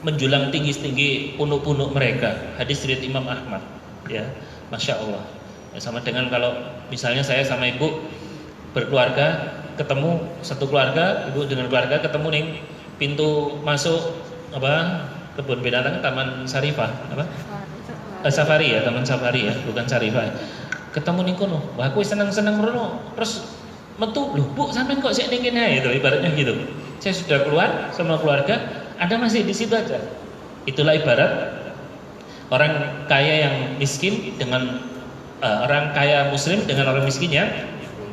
menjulang tinggi punuk-punuk mereka. Hadis riwayat Imam Ahmad, ya, masya Allah. Ya, sama dengan kalau misalnya saya sama ibu berkeluarga, ketemu satu keluarga, ibu dengan keluarga ketemu nih pintu masuk kebun binatang Taman Sarifah Safari ya, Taman Safari ya, bukan Sarifah. Ketemu nih kono, wah aku seneng merono, terus metu, loh Bu sampean kok sik ning kene itu ibaratnya gitu. Saya sudah keluar sama keluarga, Anda masih di situ aja. Itulah ibarat orang kaya yang miskin dengan orang kaya muslim dengan orang miskin yang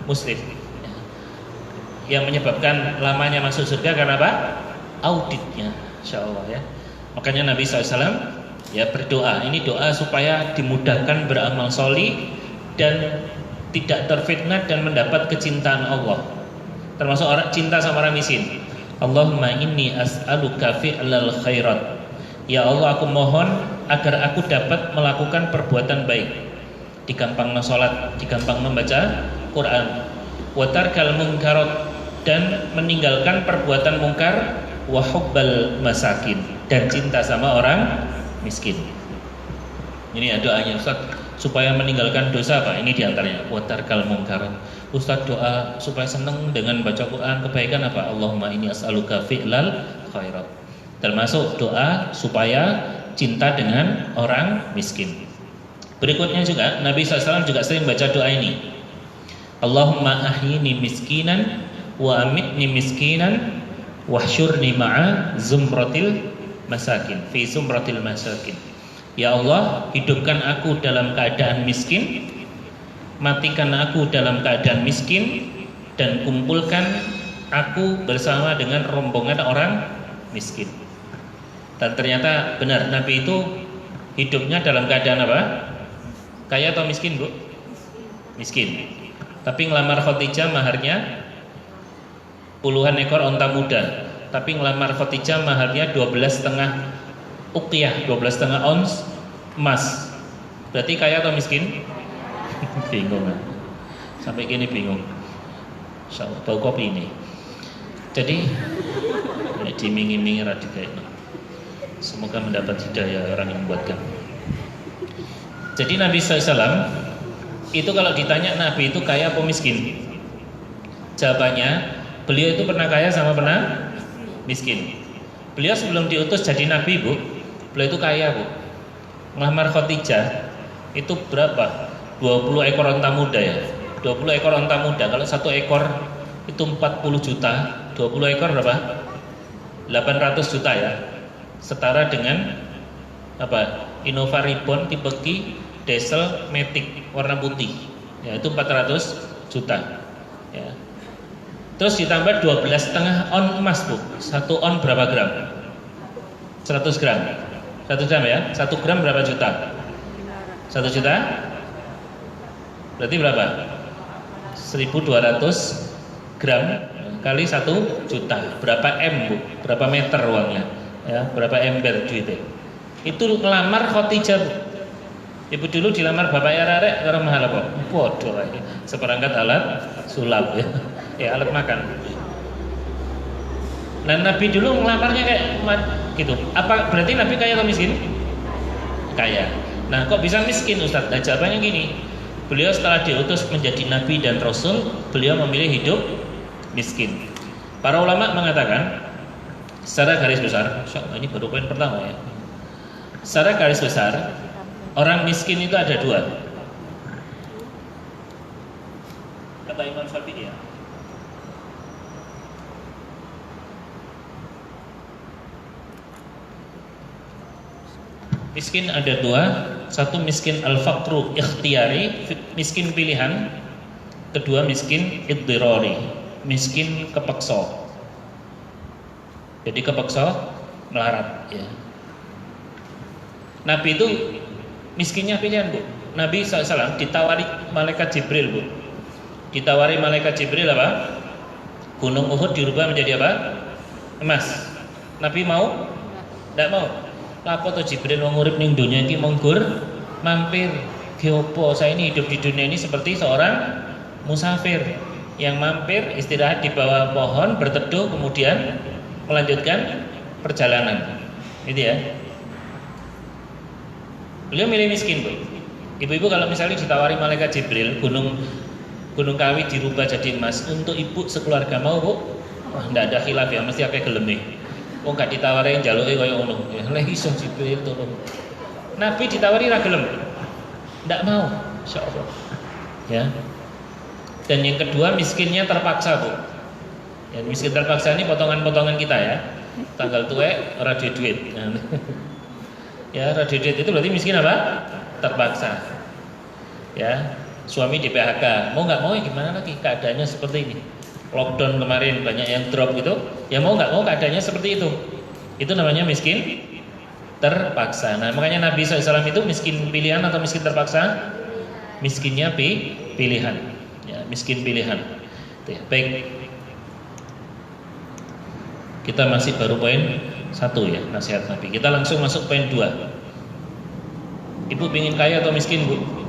muslim. Yang menyebabkan lamanya masuk surga karena apa? Auditnya, insyaallah ya. Makanya Nabi SAW ya berdoa. Ini doa supaya dimudahkan beramal solih dan tidak terfitnah dan mendapat kecintaan Allah. Termasuk orang cinta sama orang miskin. Allahumma inni as'aluka fi'lal khairat. Ya Allah, aku mohon agar aku dapat melakukan perbuatan baik. Digampang sholat, digampang membaca Quran. Wa tarkal munkarat, dan meninggalkan perbuatan mungkar. Wa hubbal masakin, dan cinta sama orang miskin. Ini ya doanya Ustaz, supaya meninggalkan dosa apa? Ini diantaranya wa tarkal munkarat. Ustaz doa supaya senang dengan baca Quran, kebaikan apa? Allahumma inni as'aluka fi'lal khairat. Termasuk doa supaya cinta dengan orang miskin. Berikutnya juga Nabi SAW juga sering baca doa ini. Allahumma ahyini miskinan wa amitni miskinan wahsyurni ma'a zumratil masakin fi zumratil masakin. Ya Allah, hidupkan aku dalam keadaan miskin, matikan aku dalam keadaan miskin, dan kumpulkan aku bersama dengan rombongan orang miskin. Dan ternyata benar, Nabi itu hidupnya dalam keadaan apa? Kaya atau miskin, Bu? Miskin. Tapi ngelamar Khadijah maharnya puluhan ekor onta muda. Tapi ngelamar Khadijah maharnya 12,5 uqiyah, 12,5 ons emas. Berarti kaya atau miskin? Bingung kan? Sampai gini bingung. Insyaallah bau kopi ini. Jadi dimingi-mingi radika ini. Semoga mendapat hidayah orang yang membuatkan. Jadi Nabi SAW itu kalau ditanya Nabi itu kaya atau miskin, jawabannya beliau itu pernah kaya sama pernah miskin. Beliau sebelum diutus jadi Nabi, Bu, beliau itu kaya, Bu. Ngelamar Khadijah itu berapa? 20 ekor onta muda ya. 20 ekor onta muda. Kalau satu ekor itu 40 juta, 20 ekor berapa? 800 juta ya. Setara dengan apa? Innova Reborn tipe Ki diesel Matic warna putih. Ya, itu 400 juta. Ya. Terus ditambah 12,5 on emas, Bu. 1 on berapa gram? 100 gram. 1 gram ya. 1 gram berapa juta? 1 juta? Berarti berapa? 1.200 gram kali 1 juta. Berapa M, Bu? Berapa meter uangnya? Ya, berapa ember duitnya? Itu ngelamar Khadijah, Bu. Ibu dulu dilamar bapaknya Rarek karena mahal apa? Bodoh aja. Seperangkat alat sulap ya. Ya, alat makan. Nah, Nabi dulu ngelamarnya kayak gitu. Apa berarti Nabi kaya atau miskin? Kaya. Nah, kok bisa miskin, Ustaz? Nah, jawabannya gini. Beliau setelah diutus menjadi Nabi dan Rasul, beliau memilih hidup miskin. Para ulama mengatakan secara garis besar, ini baru poin pertama ya. Secara garis besar, orang miskin itu ada 2. Kata Imam Syafi'i ya. Miskin ada dua, satu miskin al-faqru ikhtiyari, miskin pilihan, kedua miskin iddirari, miskin kepeksa. Jadi kepeksa melarat ya. Nabi itu miskinnya pilihan, Bu. Nabi SAW ditawari malaikat Jibril, Bu. Ditawari malaikat Jibril apa? Gunung Uhud dirubah menjadi apa? Emas. Nabi mau? Tidak mau. Lapo to Jibril wong urip ning donya iki monggur mampir. Ge opo? Saya ini hidup di dunia ini seperti seorang musafir yang mampir istirahat di bawah pohon berteduh kemudian melanjutkan perjalanan. Gitu ya. Beliau milih miskin, Bu. Ibu-ibu kalau misalnya ditawari malaikat Jibril Gunung Kawi dirubah jadi emas untuk ibu sekeluarga mau, Bu? Wah, enggak ada khilaf ya, mesti akeh gelem nih. Oh, enggak ditawari njaluke kaya ngono. Ya leh iso Jibril tolong. Nabi ditawari ra gelem. Enggak mau, insyaallah. Ya. Dan yang kedua miskinnya terpaksa, Bu. Ya, miskin terpaksa ini potongan-potongan kita ya. Tanggal tuwek ora duit. Ya, ora duit itu berarti miskin apa? Terpaksa. Ya. Suami di PHK, mau nggak mau ya gimana lagi, keadaannya seperti ini. Lockdown kemarin banyak yang drop gitu, ya mau nggak mau keadaannya seperti itu namanya miskin terpaksa. Nah makanya Nabi SAW itu miskin pilihan atau miskin terpaksa? Miskinnya pilihan ya, miskin pilihan. Baik, kita masih baru poin 1 ya, nasihat Nabi. Kita langsung masuk poin 2. Ibu ingin kaya atau miskin, Bu?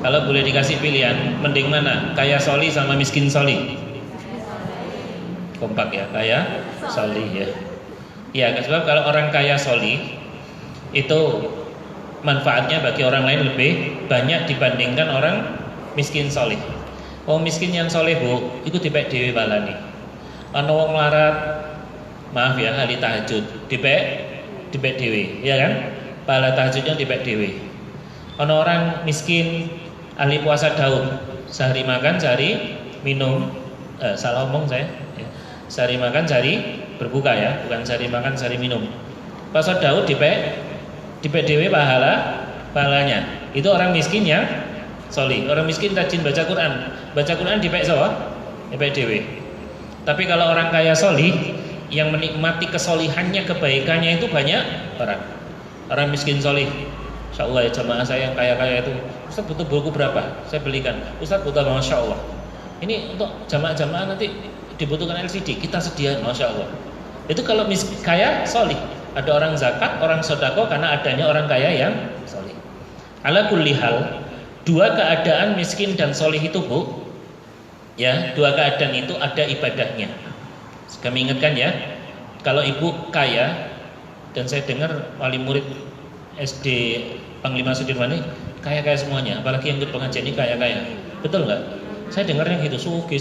Kalau boleh dikasih pilihan, mending mana? Kaya soli sama miskin soli? Kompak ya, kaya soli ya. Ya, sebab kalau orang kaya soli itu manfaatnya bagi orang lain lebih banyak dibandingkan orang miskin soli. Oh miskin yang soleh, Bu, itu dipek dewe balani. Ana wong melarat, maaf ya, ahli tahajud, dipek dewe, ya kan? Pahala tahajudnya dipek dewe. Ana orang miskin ahli puasa Daud, sehari makan sehari minum, salah omong saya ya. Sehari makan sehari berbuka ya, bukan sehari makan sehari minum. Puasa Daud dipek dewe pahalanya. Itu orang miskin yang soli. Orang miskin rajin baca Quran dipek sapa? Dipek dewe. Tapi kalau orang kaya soli yang menikmati kesolihannya, kebaikannya itu banyak orang miskin soli. Insyaallah ya jamaah saya yang kaya-kaya itu, Ustaz butuh buku berapa? Saya belikan. Ustaz butuh, Masya Allah. Ini untuk jamaah-jamaah nanti dibutuhkan LCD, kita sediakan, Masya Allah. Itu kalau kaya solih. Ada orang zakat, orang sodako karena adanya orang kaya yang solih. Ala kulli hal, dua keadaan miskin dan solih itu, Bu, ya, dua keadaan itu ada ibadahnya. Kami ingatkan ya, kalau ibu kaya, dan saya dengar wali murid SD Panglima Sudirman ini kaya-kaya semuanya, apalagi yang ikut pengajian ini kaya-kaya. Betul nggak? Saya dengarnya gitu, sugih.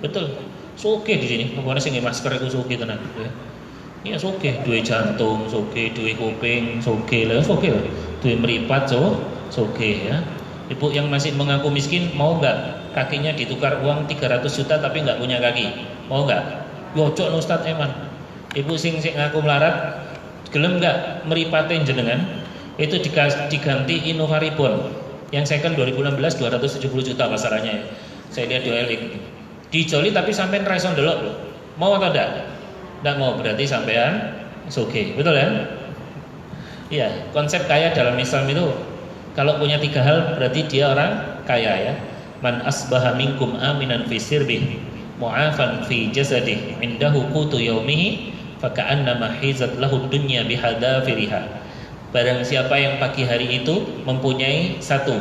Betul, sugih di sini. Pokoknya sing masker itu sugih tenan. Iya sugih, duwe jantung, sugih, duwe kuping, sugih lah, sugih. Duwe meripat, sugih ya. Ibu yang masih mengaku miskin, mau nggak kakinya ditukar uang 300 juta tapi nggak punya kaki? Mau nggak? Yocok Ustaz Eman. Ibu sing ngaku melarat, gelem nggak meripatin jenengan itu diganti Innovaribon yang second 2016 270 juta pasarannya ya. Saya lihat di OLX dijoli tapi sampai raison delok loh. Mau atau enggak? Enggak mau, berarti sampean soge. Betul ya? Iya, konsep kaya dalam Islam itu kalau punya 3 hal berarti dia orang kaya ya. Man asbaha minkum aminan fi sirbih mu'afan fi jasadih indahu qutu yaumihi faka'annama hizat lahu dunya bihadafiriha. Barang siapa yang pagi hari itu mempunyai satu,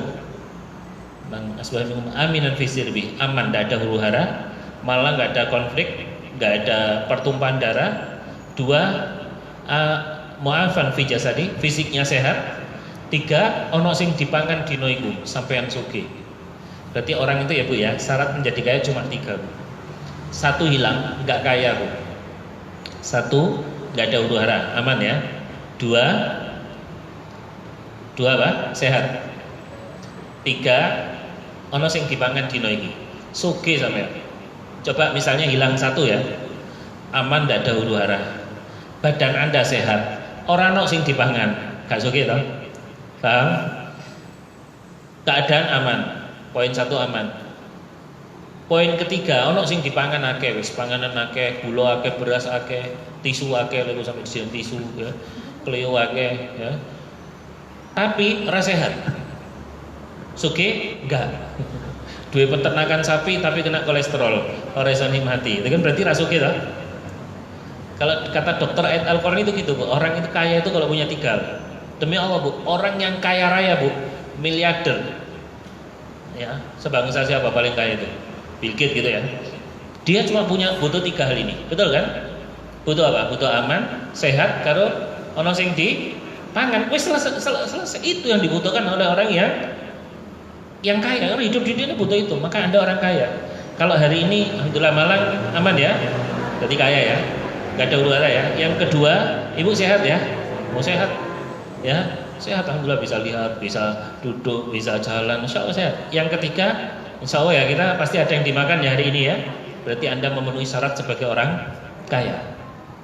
man asbaha minkum aminan fi sirbi, aman, tidak ada huru hara, malah nggak ada konflik, nggak ada pertumpahan darah. 2, mu'afan fi jasadi, fisiknya sehat. 3, ono sing dipangan dino iku sampai yang sugih. Berarti orang itu ya Bu ya, syarat menjadi kaya cuma 3. 1 hilang, nggak kaya Bu. 1, nggak ada huru hara, aman ya. 2 apa? Sehat. 3, ono sing dipangan dino iki. Sugih sampean. Coba misalnya hilang 1 ya. Aman, tidak ada huru hara. Badan Anda sehat, ora ono sing dipangan, gak sugih to. Paham? Keadaan aman. Poin 1 aman. Poin ketiga, ono sing dipangan akeh, wis panganan akeh, gula akeh, beras akeh, tisu akeh, lha sampe disian tisu ya. Kleo akeh ya. Tapi ora sehat. Sugih enggak. Duwe peternakan sapi tapi kena kolesterol, ora iso nikmati. Itu kan berarti ra sugih ta? Kalau kata dokter ayat Al-Qur'an itu gitu, Bu. Orang itu kaya itu kalau punya 3. Demi Allah, Bu, orang yang kaya raya, Bu, miliarder. Ya, sebangsa siapa paling kaya itu? Bill Gates gitu ya. Dia cuma butuh 3 hal ini. Betul kan? Butuh apa? Butuh aman, sehat, karo ono sing dipangan. Wis selesai. Itu yang dibutuhkan oleh orang yang kaya. Karena hidup di dunia butuh itu. Maka Anda orang kaya. Kalau hari ini alhamdulillah Malang aman ya. Jadi kaya ya. Gak ada huru-hara ya. Yang kedua, Ibu sehat ya. Mau sehat ya. Sehat alhamdulillah, bisa lihat, bisa duduk, bisa jalan, insya Allah sehat. Yang ketiga, insya Allah ya kita pasti ada yang dimakan ya hari ini ya. Berarti Anda memenuhi syarat sebagai orang kaya.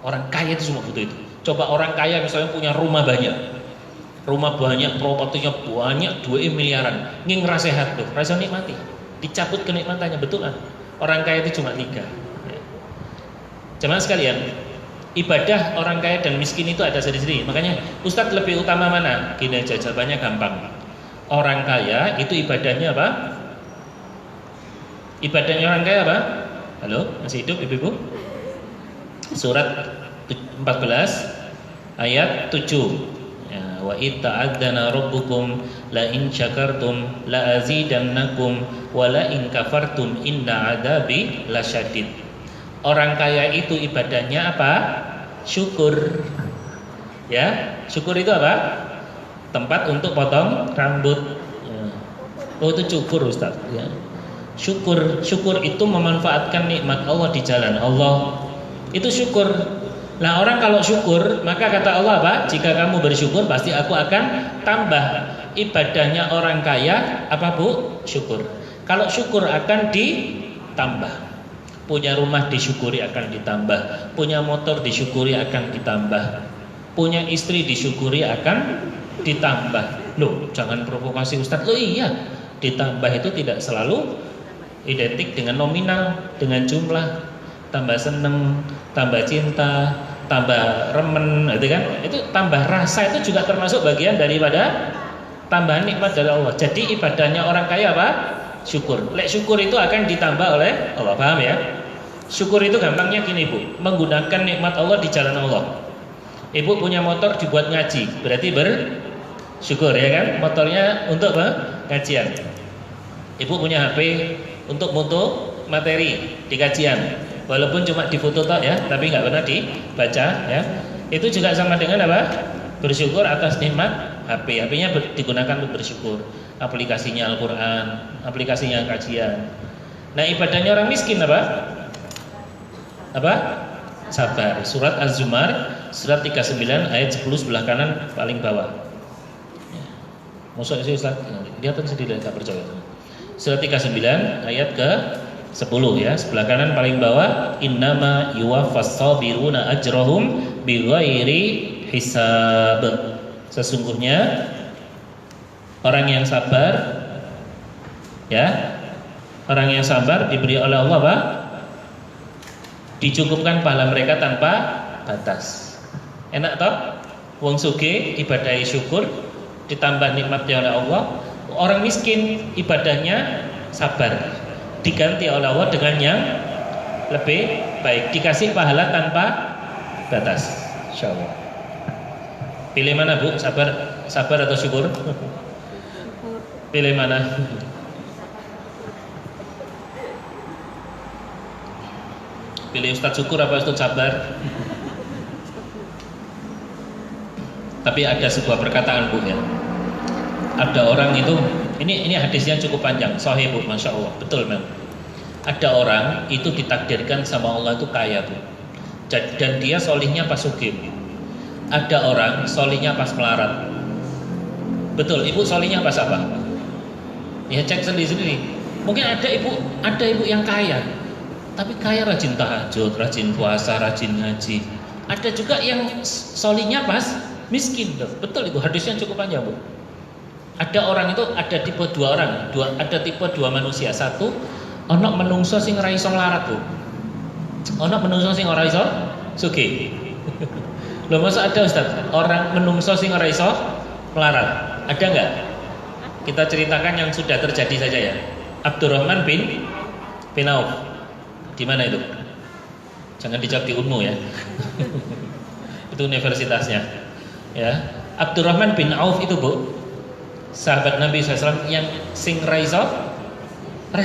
Orang kaya itu semua butuh itu. Coba orang kaya misalnya punya rumah banyak, propertinya banyak, 2 miliaran, ingin ngerasa sehat tuh, rasa nikmati, dicabut kenikmatannya, betulan. Orang kaya itu cuma 3. Jemaah sekalian, ibadah orang kaya dan miskin itu ada sendiri-sendiri. Makanya Ustadz lebih utama mana? Gini aja, jawabannya gampang. Orang kaya itu ibadahnya apa? Ibadahnya orang kaya apa? Halo, masih hidup ibu-ibu? Surat 14 ayat 7. Ya, wa itta'adzana rabbukum la in syakartum la azidannakum wa la in kafartum inna adzabi lasyadid. Orang kaya itu ibadahnya apa? Syukur. Ya, syukur itu apa? Tempat untuk potong rambut. Ya. Oh itu syukur Ustaz. Ya. Syukur itu memanfaatkan nikmat Allah di jalan Allah. Itu syukur. Nah orang kalau syukur, maka kata Allah apa? Jika kamu bersyukur pasti aku akan tambah. Ibadahnya orang kaya apa Bu? Syukur. Kalau syukur akan ditambah. Punya rumah disyukuri akan ditambah, punya motor disyukuri akan ditambah, punya istri disyukuri akan ditambah. Loh, jangan provokasi Ustadz. Loh iya, ditambah itu tidak selalu identik dengan nominal, dengan jumlah. Tambah seneng, tambah cinta, tambah remen, gitu kan? Itu tambah rasa, itu juga termasuk bagian daripada tambahan nikmat dari Allah. Jadi ibadahnya orang kaya apa? Syukur. Lek syukur itu akan ditambah oleh Allah. Paham ya? Syukur itu gampangnya gini Bu, menggunakan nikmat Allah di jalan Allah. Ibu punya motor dibuat ngaji, berarti bersyukur ya kan? Motornya untuk apa? Kajian. Ibu punya HP untuk foto materi di kajian, walaupun cuma difoto tok ya, tapi nggak pernah dibaca ya. Itu juga sama dengan apa? Bersyukur atas nikmat HP. HP-nya digunakan untuk bersyukur. Aplikasinya Al-Quran, aplikasinya kajian. Nah ibadahnya orang miskin apa? Sabar. Surat Az-Zumar surat 39 ayat 10 sebelah kanan paling bawah. Masuk sih Ustaz, lihat sendiri enggak percaya. Surat 39 ayat ke 10 ya, sebelah kanan paling bawah, innama yuwaffas sabiruna ajrahum bighairi hisab. Sesungguhnya orang yang sabar ya, orang yang sabar diberi oleh Allah apa? Dicukupkan pahala mereka tanpa batas. Enak toh? Wong sugih ibadahi syukur ditambah nikmatnya oleh Allah. Orang miskin ibadahnya sabar diganti oleh Allah dengan yang lebih baik, dikasih pahala tanpa batas. Insyaallah. Pilih mana Bu? Sabar atau syukur? Pilih mana? Pilih Ustadz syukur apa Ustadz sabar? Tapi ada sebuah perkataan Bu ya. Ada orang itu, ini hadisnya cukup panjang, sahih Bu, masya Allah, betul memang. Ada orang itu ditakdirkan sama Allah itu kaya Bu, dan dia solihnya pas sugih. Ada orang solihnya pas melarat. Betul, ibu solihnya pas apa? Ya cek sendiri-sendiri. Mungkin ada ibu yang kaya, tapi kaya rajin tahajud, rajin puasa, rajin ngaji, Ada juga yang solinya pas miskin. Betul itu, hadisnya cukup panjang, Bu. Ada orang itu ada tipe dua orang, ada tipe dua manusia. Satu, ono menungso sing ora iso nglarat, Bu. Ono menungso sing ora iso sugih. Loh, masa ada Ustaz orang menungso sing ora iso melarat? Ada enggak? Kita ceritakan yang sudah terjadi saja ya. Abdurrahman bin Auf. Di mana itu? Jangan dijawab di Unmu ya. Itu universitasnya. Ya. Abdurrahman bin Auf itu, Bu, sahabat Nabi SAW yang sing raiso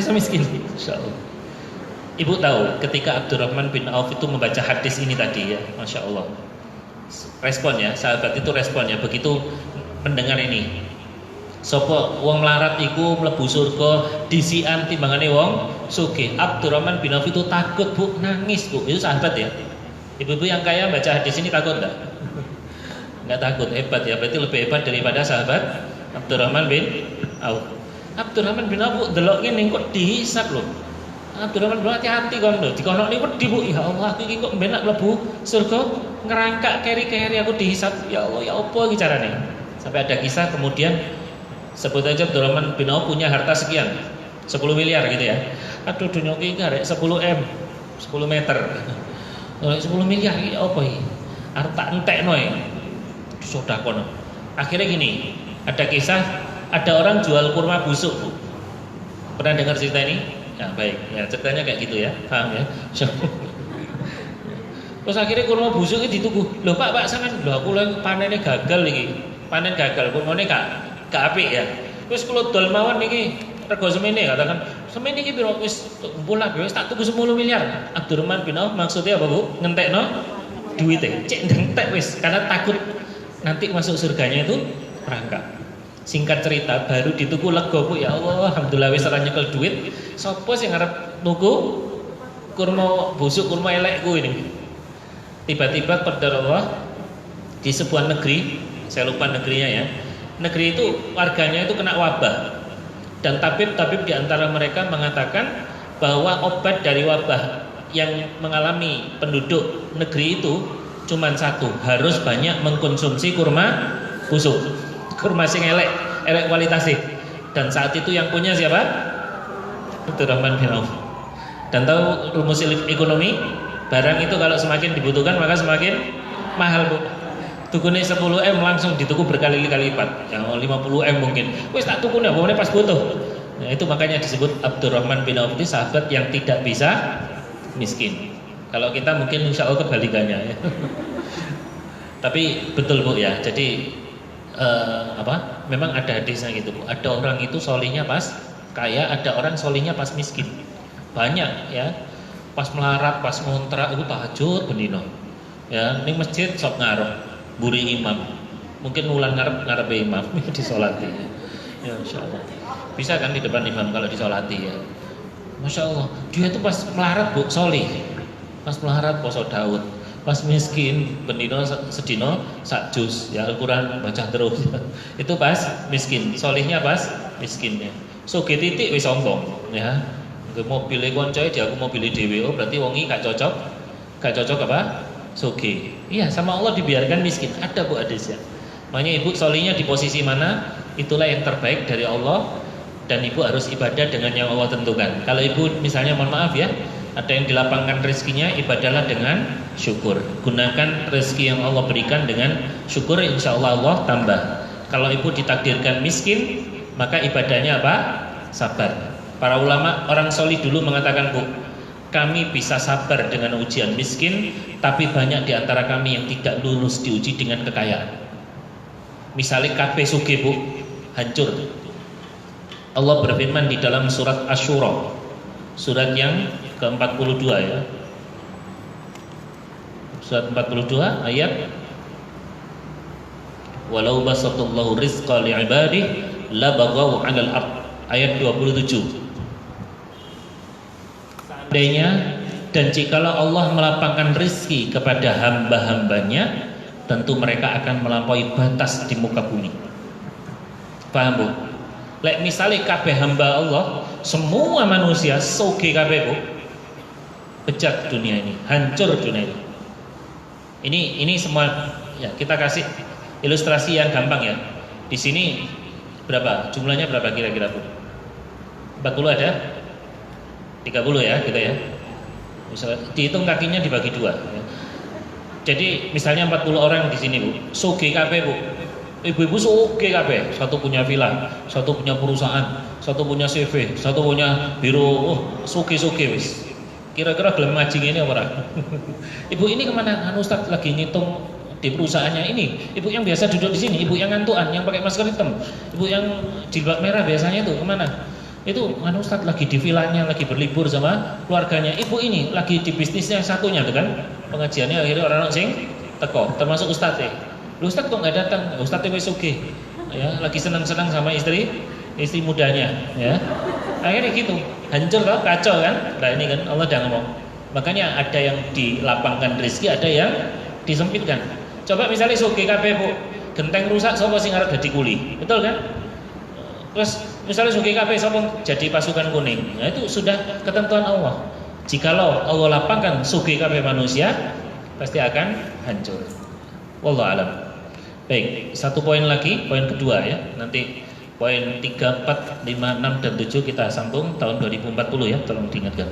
miskin. Insyaallah. Ibu tahu ketika Abdurrahman bin Auf itu membaca hadis ini tadi ya, Masya Allah. Responnya, sahabat itu responnya begitu mendengar ini. Sopo wong melarat iku mlebu surga disian timbangane wong sugih. Abdurrahman bin Auf itu takut, Bu, nangis, Bu. Itu sahabat ya. Ibu-ibu yang kaya baca hadis ini takut enggak? Enggak takut, hebat ya. Berarti lebih hebat daripada sahabat Abdurrahman bin Auf. Abdurrahman bin Auf delok ngene kok dihisab loh. Abdurrahman bin Auf hati-hati kon lho. Dikono niku wedi, Bu. Ya Allah, aku iki kok mbenak mlebu surga ngerangkak keri-keri aku dihisab. Ya Allah, ya apa iki carane? Sampai ada kisah kemudian sebut aja Abdurrahman bin Auf punya harta sekian, 10 miliar gitu ya. Aduh dunia iki arek 10 M, 10 meter. 10 miliar iki apa iki? Arep tak entekno iki. Disodakono. Akhirnya gini, ada kisah ada orang jual kurma busuk, Bu. Pernah dengar cerita ini? Ya baik, ya ceritanya kayak gitu ya, paham ya? Terus akhirnya kurma busuk itu dituku. Loh Pak sampean, lho aku lagi panennya gagal iki. Panen gagal, kurmane gak apik ya. Wis kula dol mawon niki rego semene, katakan semene iki piro wis kumpul wis tak tuku 10 miliar. Abdurrahman bin Auf maksudnya apa, Bu? Ngentekno duwite. Cek ngentek wis karena takut nanti masuk surganya itu perangkap. Singkat cerita baru dituku lega, Bu. Ya Allah, alhamdulillah wis ora nyekel duit. Sopo sing arep tuku kurma busuk, kurma elekku ini? Tiba-tiba qadar Allah di sebuah negeri, saya lupa negerinya ya. Negeri itu warganya itu kena wabah. Dan tabib-tabib di antara mereka mengatakan bahwa obat dari wabah yang mengalami penduduk negeri itu cuma satu, harus banyak mengkonsumsi kurma busuk. Kurma sing elek kualitasnya. Dan saat itu yang punya siapa? Abdurrahman bin Auf. Dan tahu rumus ekonomi? Barang itu kalau semakin dibutuhkan maka semakin mahal, Bu. Tukune 10 M langsung dituku berkali-kali lipat. Yang 50 M mungkin. Wis tak tukune apa pas butuh. Nah, itu makanya disebut Abdurrahman bin Auf itu sahabat yang tidak bisa miskin. Kalau kita mungkin insya Allah kebalikannya ya. Tapi betul, Bu ya. Jadi memang ada hadisnya gitu, Bu. Ada orang itu solihnya pas kaya, ada orang solihnya pas miskin. Banyak ya. Pas melarat, pas ngontrak itu tahajud bendino. Ya, ning masjid sok ngarep, buri imam. Mungkin ulang ngarep imam disolati ya. Ya insyaallah. Bisa kan di depan imam kalau disolati ya. Masya Allah, dia itu pas melarat, Bu, solih. Pas melarat poso Daud. Pas miskin bendino sedino sak juz ya, Al-Qur'an baca terus. Itu pas miskin, solihnya pas miskinnya. Sugih titik wis sombong ya. Mobilnya koncoy dia aku mobilnya dhewe, berarti wongi gak cocok apa? Sugih. Iya, sama Allah dibiarkan miskin. Ada, Bu, hadisnya. Makanya ibu solihnya di posisi mana? Itulah yang terbaik dari Allah. Dan ibu harus ibadah dengan yang Allah tentukan. Kalau ibu misalnya mohon maaf ya, ada yang dilapangkan rezekinya, ibadahlah dengan syukur. Gunakan rezeki yang Allah berikan dengan syukur, insya Allah Allah tambah. Kalau ibu ditakdirkan miskin, maka ibadahnya apa? Sabar. Para ulama orang solih dulu mengatakan, Bu, kami bisa sabar dengan ujian miskin, tapi banyak di antara kami yang tidak lulus diuji dengan kekayaan. Misalnya kabeh sugih, Bu, hancur. Allah berfirman di dalam surat Asy-Syura, surat yang ke-42 ya. Surat 42 ayat walau basatallahu rizqa li'ibadihi labaghaw 'alal ard, ayat 27. Seandainya dan jikalau Allah melapangkan rezeki kepada hamba-hambanya, tentu mereka akan melampaui batas di muka bumi. Paham, Bu? Lek misalnya kabeh hamba Allah, semua manusia sugih kabeh, Bu, pecah dunia ini, hancur dunia ini. Ini semua ya, kita kasih ilustrasi yang gampang ya. Di sini berapa? Jumlahnya berapa kira-kira, Bu? 40 ada? 30 ya, gitu ya. Misalnya dihitung kakinya dibagi 2 ya. Jadi misalnya 40 orang di sini, Bu. Soge kabeh, Bu. Ibu-ibu soge kabeh. Satu punya villa, satu punya perusahaan, satu punya CV, satu punya biro. Oh, soge-soge wis. Kira-kira gelem majing ini apa ora? Ibu ini kemana? Anu Ustaz lagi ngitung di perusahaannya ini. Ibu yang biasa duduk di sini, ibu yang ngantuan, yang pakai masker hitam, ibu yang jilbab merah biasanya itu kemana? Itu anu Ustaz lagi di villanya, lagi berlibur sama keluarganya. Ibu ini lagi di bisnisnya satunya, tuh kan? Pengajiannya akhirnya orang-orang sing teko, termasuk Ustaz ya. Lu Ustaz kok nggak datang? Ustaz wis sugih. Ya, lagi senang-senang sama istri mudanya, ya. Akhirnya gitu, hancur loh, kacau kan? Nah ini kan Allah udah ngomong. Makanya ada yang dilapangkan rezeki, ada yang disempitkan. Coba misalnya sugih kabeh, Bu, genteng rusak, sapa sing arep dadi kuli? Betul kan? Terus misalnya sugih kabeh sapa jadi pasukan kuning. Nah itu sudah ketentuan Allah. Jikalau Allah lapangkan sugih kabeh manusia, pasti akan hancur. Wallahu alam. Baik, satu poin lagi, poin kedua ya. Nanti poin 3, 4, 5, 6 dan 7 kita sambung tahun 2040 ya, tolong diingatkan.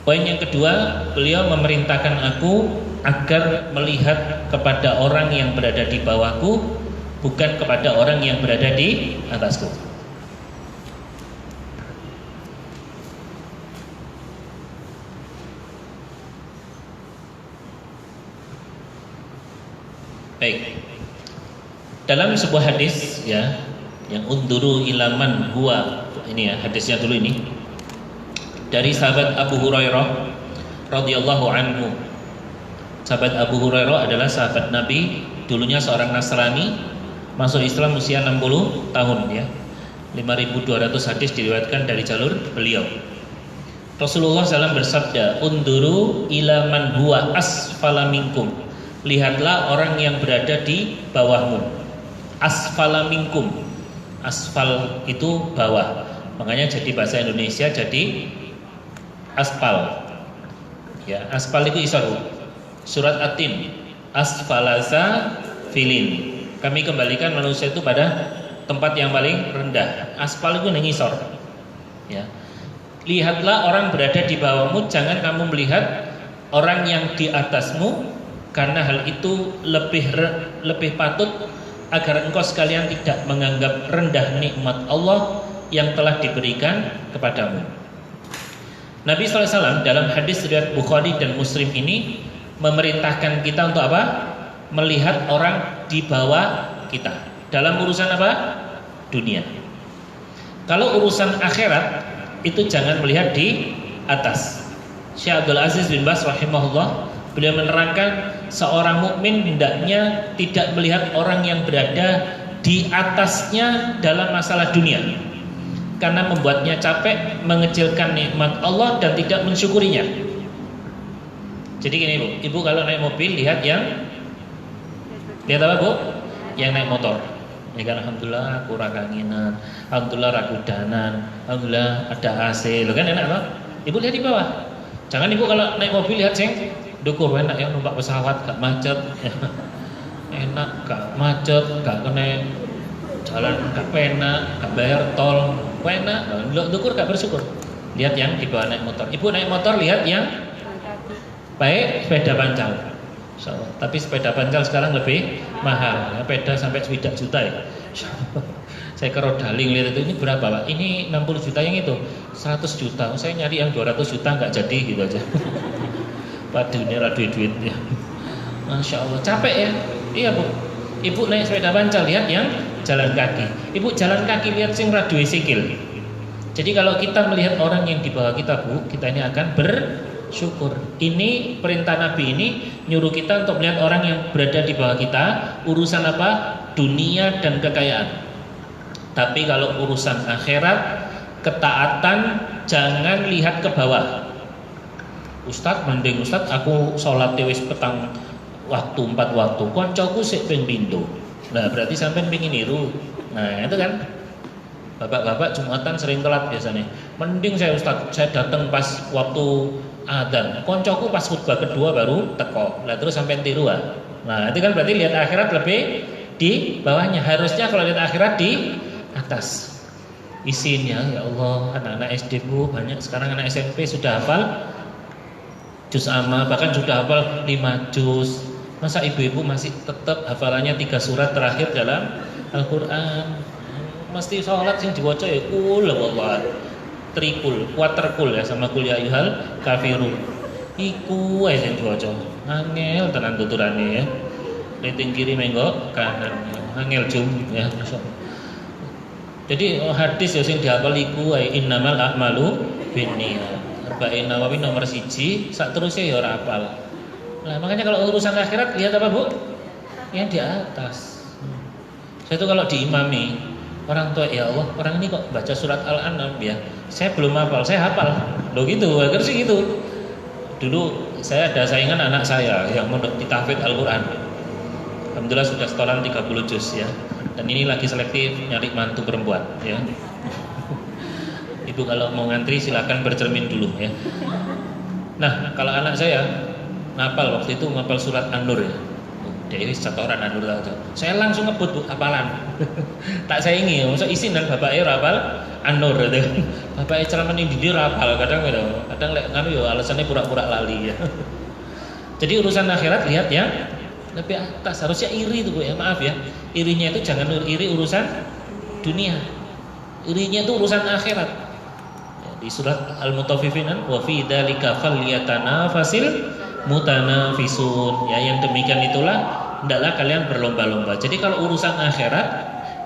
Poin yang kedua, beliau memerintahkan aku agar melihat kepada orang yang berada di bawahku, bukan kepada orang yang berada di atasku. Baik. Dalam sebuah hadis ya, yang unduru ilaman huwa, ini ya hadisnya dulu ini. Dari sahabat Abu Hurairah radhiyallahu anhu. Sahabat Abu Hurairah adalah sahabat Nabi, dulunya seorang Nasrani, masuk Islam usia 60 tahun ya. 5.200 hadis diriwayatkan dari jalur beliau. Rasulullah SAW bersabda, unduru ilaman huwa asfala minkum. Lihatlah orang yang berada di bawahmu. Asfala minkum. Asfal itu bawah. Makanya jadi bahasa Indonesia jadi aspal. Ya, aspal itu isar. Surat At-Tin. Asfalaza filin. Kami kembalikan manusia itu pada tempat yang paling rendah. Aspal itu ngisor. Ya. Lihatlah orang berada di bawahmu, jangan kamu melihat orang yang di atasmu, karena hal itu lebih patut agar engkau sekalian tidak menganggap rendah nikmat Allah yang telah diberikan kepadamu. Nabi SAW dalam hadis riwayat Bukhari dan Muslim ini memerintahkan kita untuk apa? Melihat orang di bawah kita. Dalam urusan apa? Dunia. Kalau urusan akhirat itu jangan melihat di atas. Syekh Abdul Aziz bin Baz rahimahullah, beliau menerangkan seorang mukmin hendaknya tidak melihat orang yang berada di atasnya dalam masalah dunia, karena membuatnya capek, mengecilkan nikmat Allah dan tidak mensyukurinya. Jadi gini Bu, Ibu kalau naik mobil lihat apa Bu? Yang naik motor. Ya kan, alhamdulillah aku ra kangenan, alhamdulillah ra kudanan, alhamdulillah ada AC. Lo kan enak Pak? Ibu lihat di bawah. Jangan Ibu kalau naik mobil lihat sing dukur enak ya, numpak pesawat gak macet. Enak gak macet, gak kena jalan gak penak, gak bayar tol, enak. Dukur gak bersyukur. Lihat yang di bawah naik motor. Ibu naik motor lihat yang baik sepeda pancal. Tapi sepeda pancal sekarang lebih mahal, ya, sepeda sampai 1 juta ya. Saya ke Rodaling lihat itu, ini berapa Pak? Ini 60 juta, yang itu 100 juta. Saya nyari yang 200 juta nggak jadi gitu aja. Padu ini ra duit ya. Masya Allah, capek ya. Iya Bu. Ibu naik sepeda pancal lihat yang jalan kaki. Ibu jalan kaki lihat sing ra duwe sikil. Jadi kalau kita melihat orang yang di bawah kita Bu, kita ini akan bersyukur. Ini perintah Nabi ini nyuruh kita untuk melihat orang yang berada di bawah kita. Urusan apa? Dunia dan kekayaan. Tapi kalau urusan akhirat, ketaatan, jangan lihat ke bawah. Ustaz, mending Ustaz aku sholat wis petang waktu 4 waktu, koncoku sik ping pindho. Nah berarti sampean pengin niru. Nah itu kan. Bapak-bapak Jumatan sering telat biasanya. Mending saya Ustaz, saya datang pas waktu adzan. Koncoku pas khutbah kedua baru teko. Lah terus sampai tiru. Nah, itu kan berarti lihat akhirat lebih di bawahnya. Harusnya kalau lihat akhirat di atas. Isinya ya Allah, anak-anak SD Bu banyak sekarang anak SMP sudah hafal juz amma, bahkan sudah hafal 5 juz. Masa ibu-ibu masih tetap hafalannya 3 surat terakhir dalam Al-Qur'an? Mesti sholat sing diwaca ya kul Allah. Trikul, kuaterkul ya sama kul ya ayyuhal kafirun. Iku ae sing diwaca. Angel tenan tuturane ya. Liting kiri menggo kanan. Angel jum ya. Jadi hadis ya sing dihafal iku ae innamal a'malu binniyat. Arba'in Nawawi nomor 1, sak terusnya ya ora hafal. Nah, makanya kalau urusan akhirat lihat apa, Bu? Yang di atas. Saya tuh kalau diimami orang tua, ya Allah, orang ini kok baca surat Al-An'am ya. Saya belum hafal, saya hafal. Loh gitu, agar sih gitu. Dulu saya ada saingan anak saya yang mau ditahfidz Al-Qur'an. Alhamdulillah sudah setoran 30 juz ya. Dan ini lagi selektif nyari mantu perempuan ya. Ibu kalau mau ngantri silakan bercermin dulu ya. Nah, kalau anak saya ngapal waktu itu ngapal surat An-Nur ya. Dewi setoran An-Nur tahu. Saya langsung ngebut Bu hafalan. Tak saingi, masa isin dan bapaknya rapal An-Nur gitu. Bapaknya ceramah ini di rapal kadang gitu. Kadang lek nganu yo alasannya pura-pura lali ya. Jadi urusan akhirat lihat ya lebih atas, harusnya iri tuh Bu ya. Maaf ya. Irinya itu jangan iri urusan dunia. Irinya itu urusan akhirat. Ya, di surat Al-Mutaffifin wa fi dzalika falyatanafasil mutanafisun ya, yang demikian itulah hendaklah kalian berlomba-lomba. Jadi kalau urusan akhirat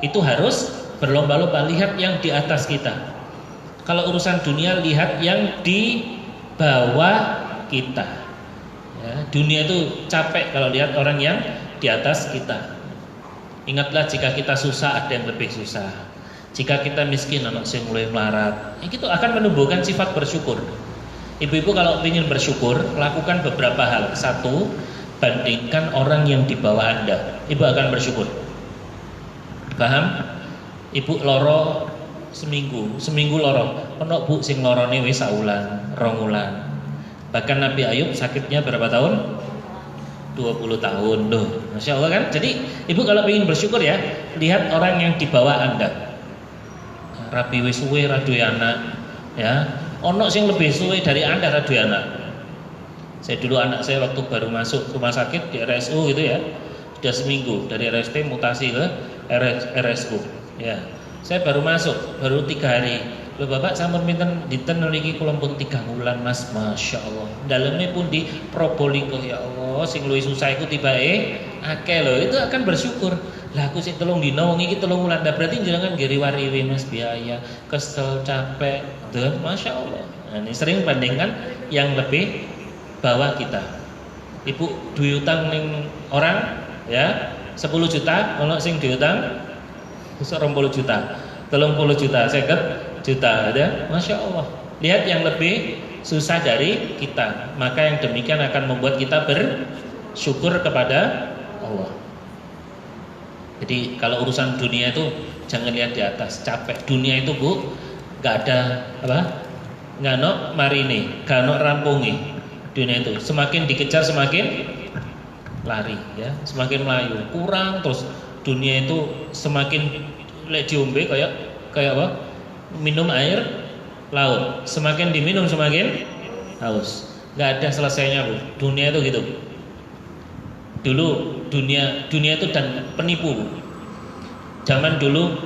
itu harus berlomba-lomba, lihat yang di atas kita. Kalau urusan dunia lihat yang di bawah kita ya, dunia itu capek kalau lihat orang yang di atas kita. Ingatlah jika kita susah ada yang lebih susah. Jika kita miskin anak sing mulai melarat, itu akan menumbuhkan sifat bersyukur. Ibu-ibu kalau ingin bersyukur, lakukan beberapa hal. 1, bandingkan orang yang di bawah Anda. Ibu akan bersyukur. Paham? Ibu loro seminggu loro. Ono Bu sing lorone wis saulan, 2 wulan. Bahkan Nabi Ayub sakitnya berapa tahun? 20 tahun. Loh, Masya Allah kan? Jadi ibu kalau ingin bersyukur ya, lihat orang yang di bawah Anda. Rabi wis suwe ra duwe anak, ya. Ono sing lebih suwe dari Anda ra duwe anak. Saya dulu anak saya waktu baru masuk rumah sakit di RSU gitu ya, sudah seminggu dari RST mutasi ke RSU. Ya, saya baru masuk, baru 3 hari. Loh Bapak sampun pinten dinten niki kula pun 3 bulan Mas, Masya Allah. Dalamnya pun di Probolinggo ya Allah, sing luwih susah iku tibake akeh lho, itu akan bersyukur. Lah aku sing 3 dina wong iki 3 bulan, berarti jenengan nggih riwari Mas biaya, kesel, capek, dan Masya Allah. Nah, ini sering bandingkan yang lebih bawah kita. Ibu duwe utang ning orang ya 10 juta, ono sing duwe utang 20 juta, 30 juta, 50 juta ada, Masya Allah. Lihat yang lebih susah dari kita, maka yang demikian akan membuat kita bersyukur kepada Allah. Jadi kalau urusan dunia itu jangan lihat di atas, capek. Dunia itu Bu, nggak ada apa, nggak no marini, nggak no rampungi. Dunia itu semakin dikejar semakin lari, ya, semakin melayu, kurang terus. Dunia itu semakin lek diombe kayak apa? Minum air laut, semakin diminum semakin haus. Nggak ada selesainya Bu. Dunia itu gitu. Dulu dunia itu dan penipu. Zaman dulu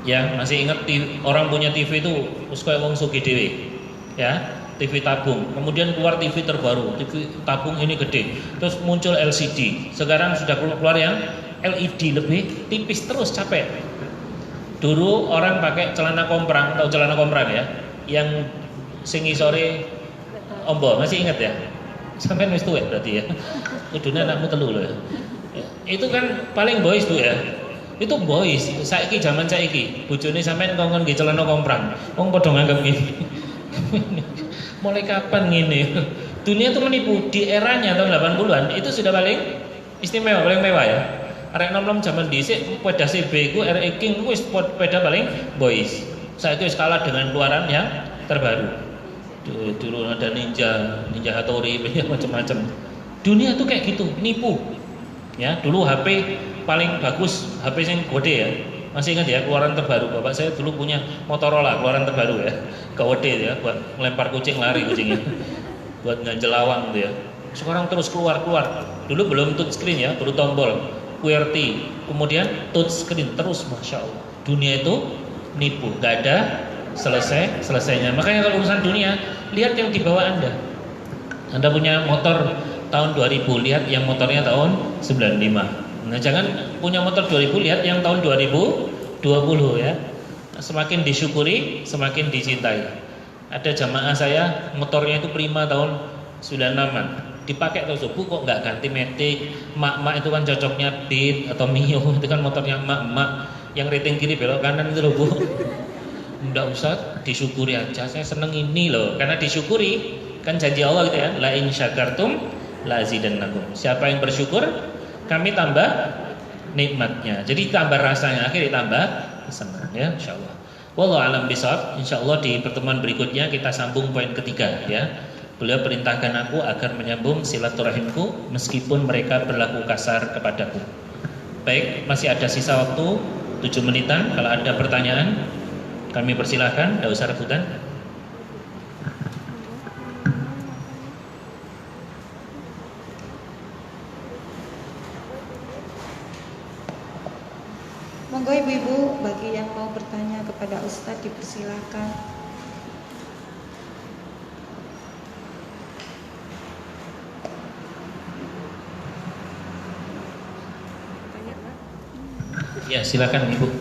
ya masih ingat orang punya TV itu wis koyo wong sugih dhewe. Ya, TV tabung. Kemudian keluar TV terbaru, TV tabung ini gede. Terus muncul LCD. Sekarang sudah keluar yang LED lebih tipis terus, capek. Dulu orang pakai celana komprang, tahu celana komprang ya? Yang singi sore ombo, masih ingat ya? Sampai wis tuwek berarti ya. Kudune anakmu telu lho ya. Itu kan paling boys Bu ya. Itu boys. Saiki zaman saiki, bojone sampean kongkon nggih celana komprang. Wong padha nganggep ngene. Mulai kapan ngene? Dunia itu menipu. Di eranya tahun 80-an itu sudah paling istimewa, paling mewah ya. Arek nom-nom zaman dhisik sepeda CB iku RX King wis sepeda paling boys. Saiki wis kalah dengan keluaran yang terbaru. Dulu ada Ninja Hattori macam-macam. Dunia tuh kayak gitu, nipu. Ya, dulu HP paling bagus, HP yang gede ya. Masih ingat ya keluaran terbaru. Bapak saya dulu punya Motorola keluaran terbaru ya. Gede ya buat melempar kucing lari kucingnya. Buat nganjelawang gitu ya. Sekarang terus keluar. Dulu belum touchscreen ya, baru tombol. QWERTY, kemudian touchscreen terus, masya Allah. Dunia itu nipu, gak ada selesainya. Makanya kalau urusan dunia, lihat yang di bawah Anda. Anda punya motor tahun 2000, lihat yang motornya tahun 95. Nah, jangan punya motor 2000, lihat yang tahun 2020 ya. Semakin disyukuri, semakin dicintai. Ada jamaah saya motornya itu Prima tahun 96-an. Dipakai terus, Bu kok nggak ganti Matic? Mak itu kan cocoknya Beat atau Mio, itu kan motornya mak yang rating kiri belok kanan itu loh Bu. Nggak usah, disyukuri aja. Saya seneng ini loh, karena disyukuri kan janji Allah gitu ya. La in syakartum la azidannakum. Siapa yang bersyukur, kami tambah nikmatnya. Jadi tambah rasanya, akhirnya tambah senang ya, insyaallah. Wallahu a'lam bishawab. Insyaallah di pertemuan berikutnya kita sambung poin ketiga ya. Beliau perintahkan aku agar menyambung silaturahimku meskipun mereka berlaku kasar kepadaku. Baik, masih ada sisa waktu 7 menitan. Kalau ada pertanyaan, kami persilahkan, tidak usah rebutan. Monggo ibu-ibu, bagi yang mau bertanya kepada Ustadz dipersilahkan. Ya, silakan Ibu.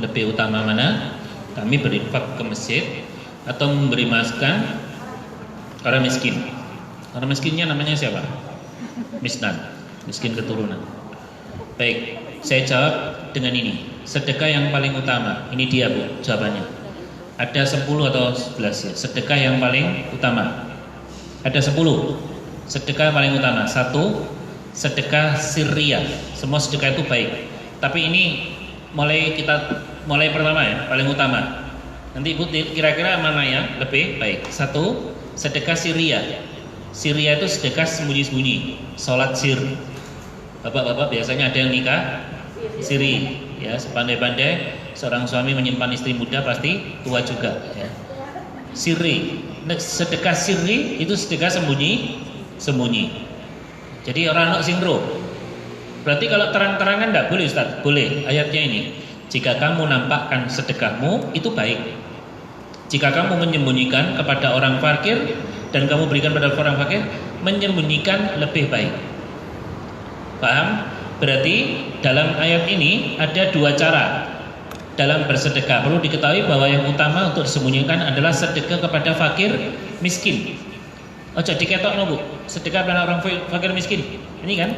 Lebih utama mana? Kami berinfak ke masjid atau memberi makan orang miskin. Orang miskinnya namanya siapa? Miskin keturunan. Baik, saya jawab dengan ini. Sedekah yang paling utama. Ini dia Bu, jawabannya. Ada 10 atau 11 ya. Sedekah yang paling utama. Ada 10. Sedekah paling utama. 1, sedekah sirriyah. Semua sedekah itu baik. Tapi ini mulai pertama ya, paling utama. Nanti Ibu kira-kira mana yang lebih baik? 1, sedekah sirriyah. Sirriyah itu sedekah sembunyi-sembunyi, sholat sir. Bapak-bapak biasanya ada yang nikah siri, ya sepandai-pandai seorang suami menyimpan istri muda pasti tua juga. Ya. Sirri, sedekah sirri itu sedekah sembunyi. Jadi orang anak singro. Berarti kalau terang-terangan tidak boleh Ustaz? Boleh. Ayatnya ini, jika kamu nampakkan sedekahmu itu baik. Jika kamu menyembunyikan kepada orang fakir dan kamu berikan pada orang fakir, menyembunyikan lebih baik. Paham? Berarti dalam ayat ini ada 2 cara dalam bersedekah. Perlu diketahui bahwa yang utama untuk disembunyikan adalah sedekah kepada fakir miskin. Ojo diketokno Bu, sedekah kepada orang fakir miskin. Ini kan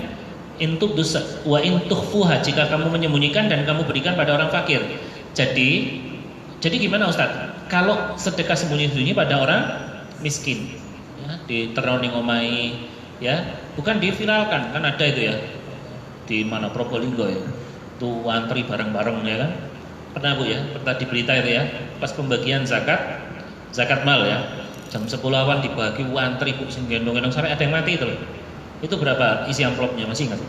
intub dosa wa intukhfuha, jika kamu menyembunyikan dan kamu berikan pada orang fakir. Jadi gimana Ustaz? Kalau sedekah sembunyi-sembunyi pada orang miskin, ya, di terowongan omai, ya, bukan diviralkan, kan ada itu ya, di mana Probolinggo ya, tuh antri bareng-bareng ya kan, pernah Bu ya, pernah di berita itu ya, pas pembagian zakat mal ya, jam 10 awal dibagi, antri Bu, gendong-gendong sampai ada yang mati itu loh. Itu berapa isi amplopnya, masih ingat?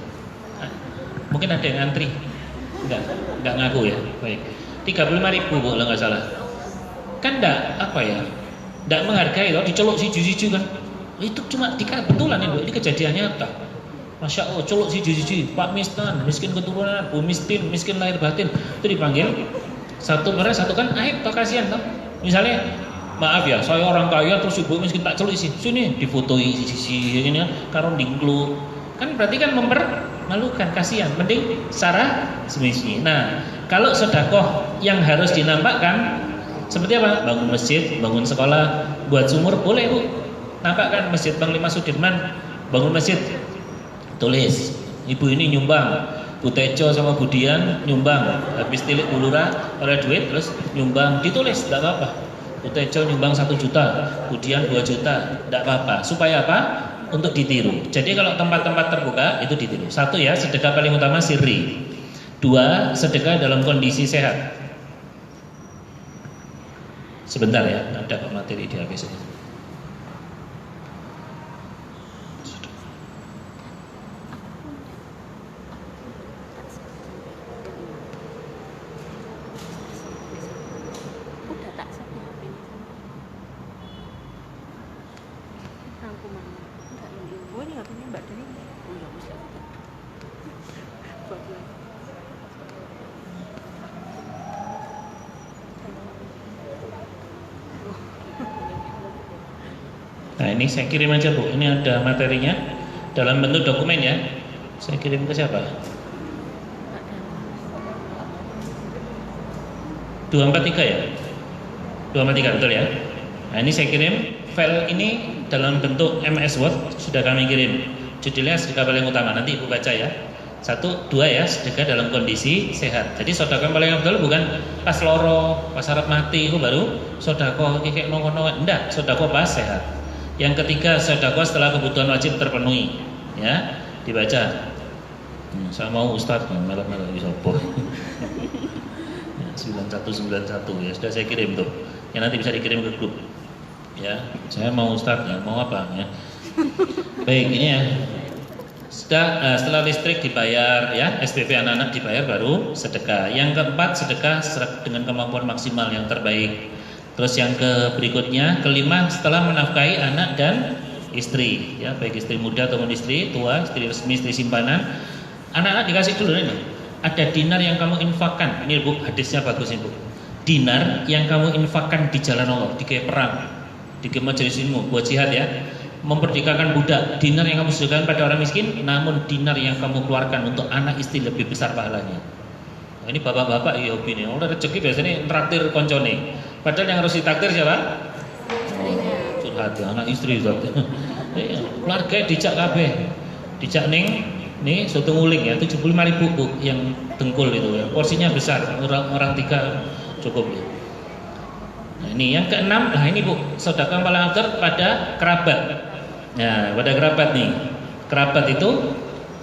Mungkin ada yang antri, enggak ngaku ya, baik, 35.000 Bu kalau nggak salah. Kan enggak menghargai loh, dicolok siji-siji kan. Itu cuma kebetulan ini kejadian nyata. Masya Allah, colok siji-siji, Pak miskin keturunan, Bu miskin lahir batin, itu dipanggil satu kan aib, toh kasihan toh. Misalnya, maaf ya, saya orang kaya terus ibu miskin tak colok sini difotoi siji-siji ini karo dingkluk. Kan berarti kan mempermalukan, kasihan. Mending secara sembunyi. Nah, kalau sedekah yang harus dinampakkan seperti apa? Bangun masjid, bangun sekolah, buat sumur boleh Bu. Nampakkan masjid Panglima Sudirman bangun masjid, tulis ibu ini nyumbang, Bu Tejo sama Bu Dian nyumbang, habis tilik Bu Lurah oleh duit terus nyumbang, ditulis, tidak apa-apa. Bu Tejo nyumbang 1 juta, Bu Dian 2 juta, tidak apa-apa. Supaya apa? Untuk ditiru. Jadi kalau tempat-tempat terbuka itu ditiru. 1 ya, sedekah paling utama sirri. 2, sedekah dalam kondisi sehat. Sebentar ya, ada materi di HP saya. Nah ini saya kirim aja Bu, ini ada materinya dalam bentuk dokumen ya. Saya kirim ke siapa? 243 ya? 243 betul ya? Nah ini saya kirim file ini dalam bentuk MS Word, sudah kami kirim. Judulnya sedekah paling utama, nanti Ibu baca ya. 1, 2 ya, sedekah dalam kondisi sehat. Jadi sedekah paling afdal bukan pas loro, pas harap mati itu baru sedekah kayak ngono-ngono, enggak, sedekah pas sehat. Yang ketiga, sedekah setelah kebutuhan wajib terpenuhi. Ya, dibaca. Saya mau Ustadz melak-melak di sopo. 9191 ya, sudah saya kirim tuh. Ya nanti bisa dikirim ke grup. Ya, saya mau Ustadz ya, mau apa ya. Baik, ini ya. Setelah listrik dibayar ya, SPP anak-anak dibayar baru sedekah. Yang keempat, sedekah dengan kemampuan maksimal yang terbaik. Terus yang berikutnya, kelima, setelah menafkahi anak dan istri ya, baik istri muda ataupun istri tua, istri resmi, istri simpanan. Anak-anak dikasih dulu ini. Ada dinar yang kamu infakkan. Ini Bu, hadisnya bagus ini Bu. Dinar yang kamu infakkan di jalan Allah, di kayak perang, di majelis ilmu, buat jihad ya. Memerdekakan budak, dinar yang kamu sediakan pada orang miskin, namun dinar yang kamu keluarkan untuk anak istri lebih besar pahalanya. Nah, ini bapak-bapak ya hobi nih. Orang rezeki biasanya traktir koncone. Padahal yang harus ditakdir siapa? Curhat anak istri Ustaz. Keluarga dijak kabeh. Dijak nih soto nguling ya 75.000 Bu yang dengkul itu ya. Porsinya besar, orang 3 cukup ya. Nah, ini yang keenam, nah ini Bu, sedekah paling afdal pada kerabat. Nah, pada kerabat nih. Kerabat itu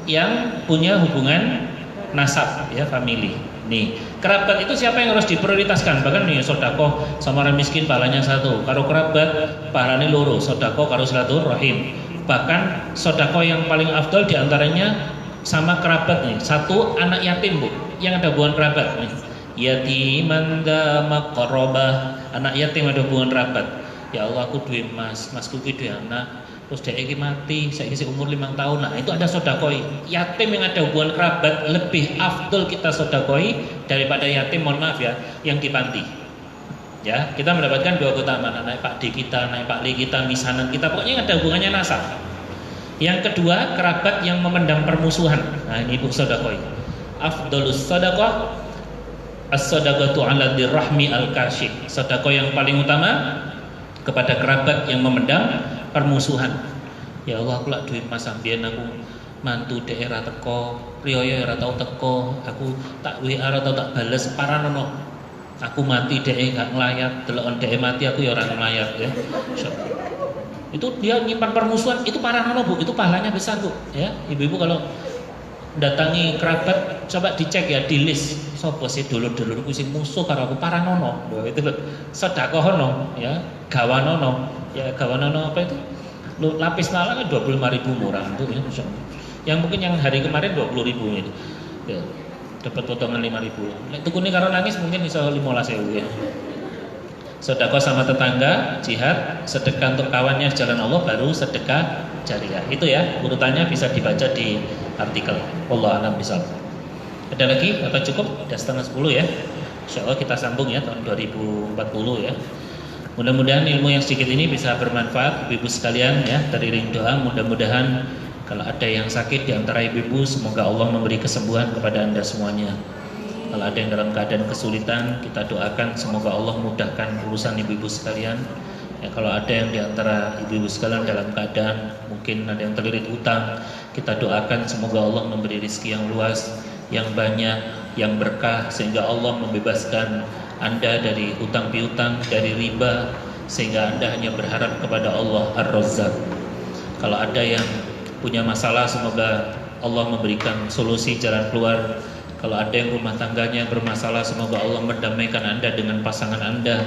yang punya hubungan nasab ya, family. Nih, kerabat itu siapa yang harus diprioritaskan? Bahkan nih sedekah sama orang miskin pahalanya 1. Karo kerabat pahalanya 2, sedekah karo silaturahim. Bahkan sedekah yang paling afdal diantaranya sama kerabat nih. 1, anak yatim Bu, yang ada hubungan kerabat nih. Yatiman da maqrabah, anak yatim ada hubungan kerabat. Ya Allah, aku duwe masku ki duwe anak, terus dia iki mati, saya isi umur 5 tahun. Nah, itu ada sedekah. Yatim yang ada hubungan kerabat lebih afdal kita sedekah daripada yatim, mohon maaf ya, yang di panti. Ya, kita mendapatkan 2 keutamaan, anak Pak D kita, anak Pak Li kita, misanan kita, pokoknya yang ada hubungannya nasab. Yang kedua, kerabat yang memendam permusuhan. Nah, ini Bu sedekah. Afdalus sedekah as-sadaqatu 'ala dirrahmi al-kashif. Sedekah yang paling utama kepada kerabat yang memendam permusuhan. Ya Allah, aku lak duwe Mas Ambian, aku mantu daerah teko, riyo ora tau teko, aku tak WA ora tau tak bales, paranono. Aku mati dhek gak nglayat, delokon dhek mati aku ya ora nglayat ya. Itu dia nyimpan permusuhan, itu paranono Bu, itu pahalanya besar Bu ya. Ibu-ibu kalau datangi kerabat coba dicek ya di list sapa sih dulur-dulurku sing musuh karo aku, paranono. Lho itu sedekahno ya, gawanono. Ya gawanono apa itu? Lapis malang 25.000 murah itu ya. Yang mungkin yang hari kemarin 20.000 itu. Ya, dapat potongan 5.000. Nek tukune karo nangis mungkin bisa 15.000 ya. Sedekah sama tetangga, jihad, sedekah untuk kawannya jalan Allah, baru sedekah jariah. Itu ya, urutannya bisa dibaca di artikel. Wallahu a'lam bishawab. Ada lagi? Apa cukup? Sudah setengah 10 ya. Insyaallah kita sambung ya tahun 2040 ya. Mudah-mudahan ilmu yang sedikit ini bisa bermanfaat ibu-ibu sekalian ya. Teriring doa, mudah-mudahan kalau ada yang sakit di antara ibu-ibu, semoga Allah memberi kesembuhan kepada Anda semuanya. Kalau ada yang dalam keadaan kesulitan, kita doakan semoga Allah mudahkan urusan ibu-ibu sekalian. Ya, kalau ada yang diantara ibu-ibu sekalian dalam keadaan mungkin ada yang terlilit hutang, kita doakan semoga Allah memberi rezeki yang luas, yang banyak, yang berkah, sehingga Allah membebaskan Anda dari hutang piutang, dari riba, sehingga Anda hanya berharap kepada Allah Ar-Razzaq. Kalau ada yang punya masalah, semoga Allah memberikan solusi jalan keluar. Kalau ada yang rumah tangganya bermasalah, semoga Allah mendamaikan Anda dengan pasangan Anda.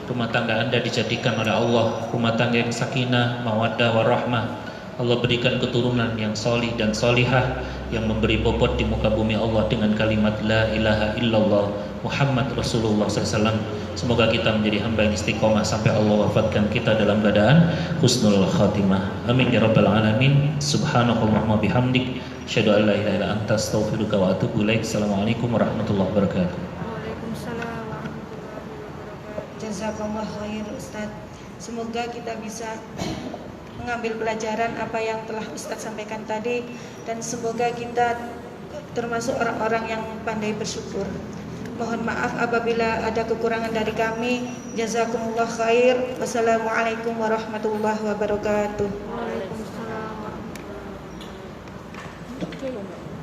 Rumah tangga Anda dijadikan oleh Allah rumah tangga yang sakinah, mawaddah, warahmah. Allah berikan keturunan yang solih dan solihah, yang memberi bobot di muka bumi Allah dengan kalimat La ilaha illallah Muhammad Rasulullah SAW. Semoga kita menjadi hamba yang istiqomah sampai Allah wafatkan kita dalam keadaan husnul khatimah. Amin ya rabbal alamin. Subhanakallahumma bihamdik, asyhadu an la ilaha illa anta, astaghfiruka wa atubu ilaik. Assalamualaikum warahmatullahi wabarakatuh. Waalaikumsalam warahmatullahi wabarakatuh. Jazakallah khair Ustaz. Semoga kita bisa mengambil pelajaran apa yang telah Ustaz sampaikan tadi, dan semoga kita termasuk orang-orang yang pandai bersyukur. Mohon maaf apabila ada kekurangan dari kami. Jazakumullah khair. Wassalamualaikum warahmatullahi wabarakatuh. Waalaikumsalam warahmatullahi wabarakatuh.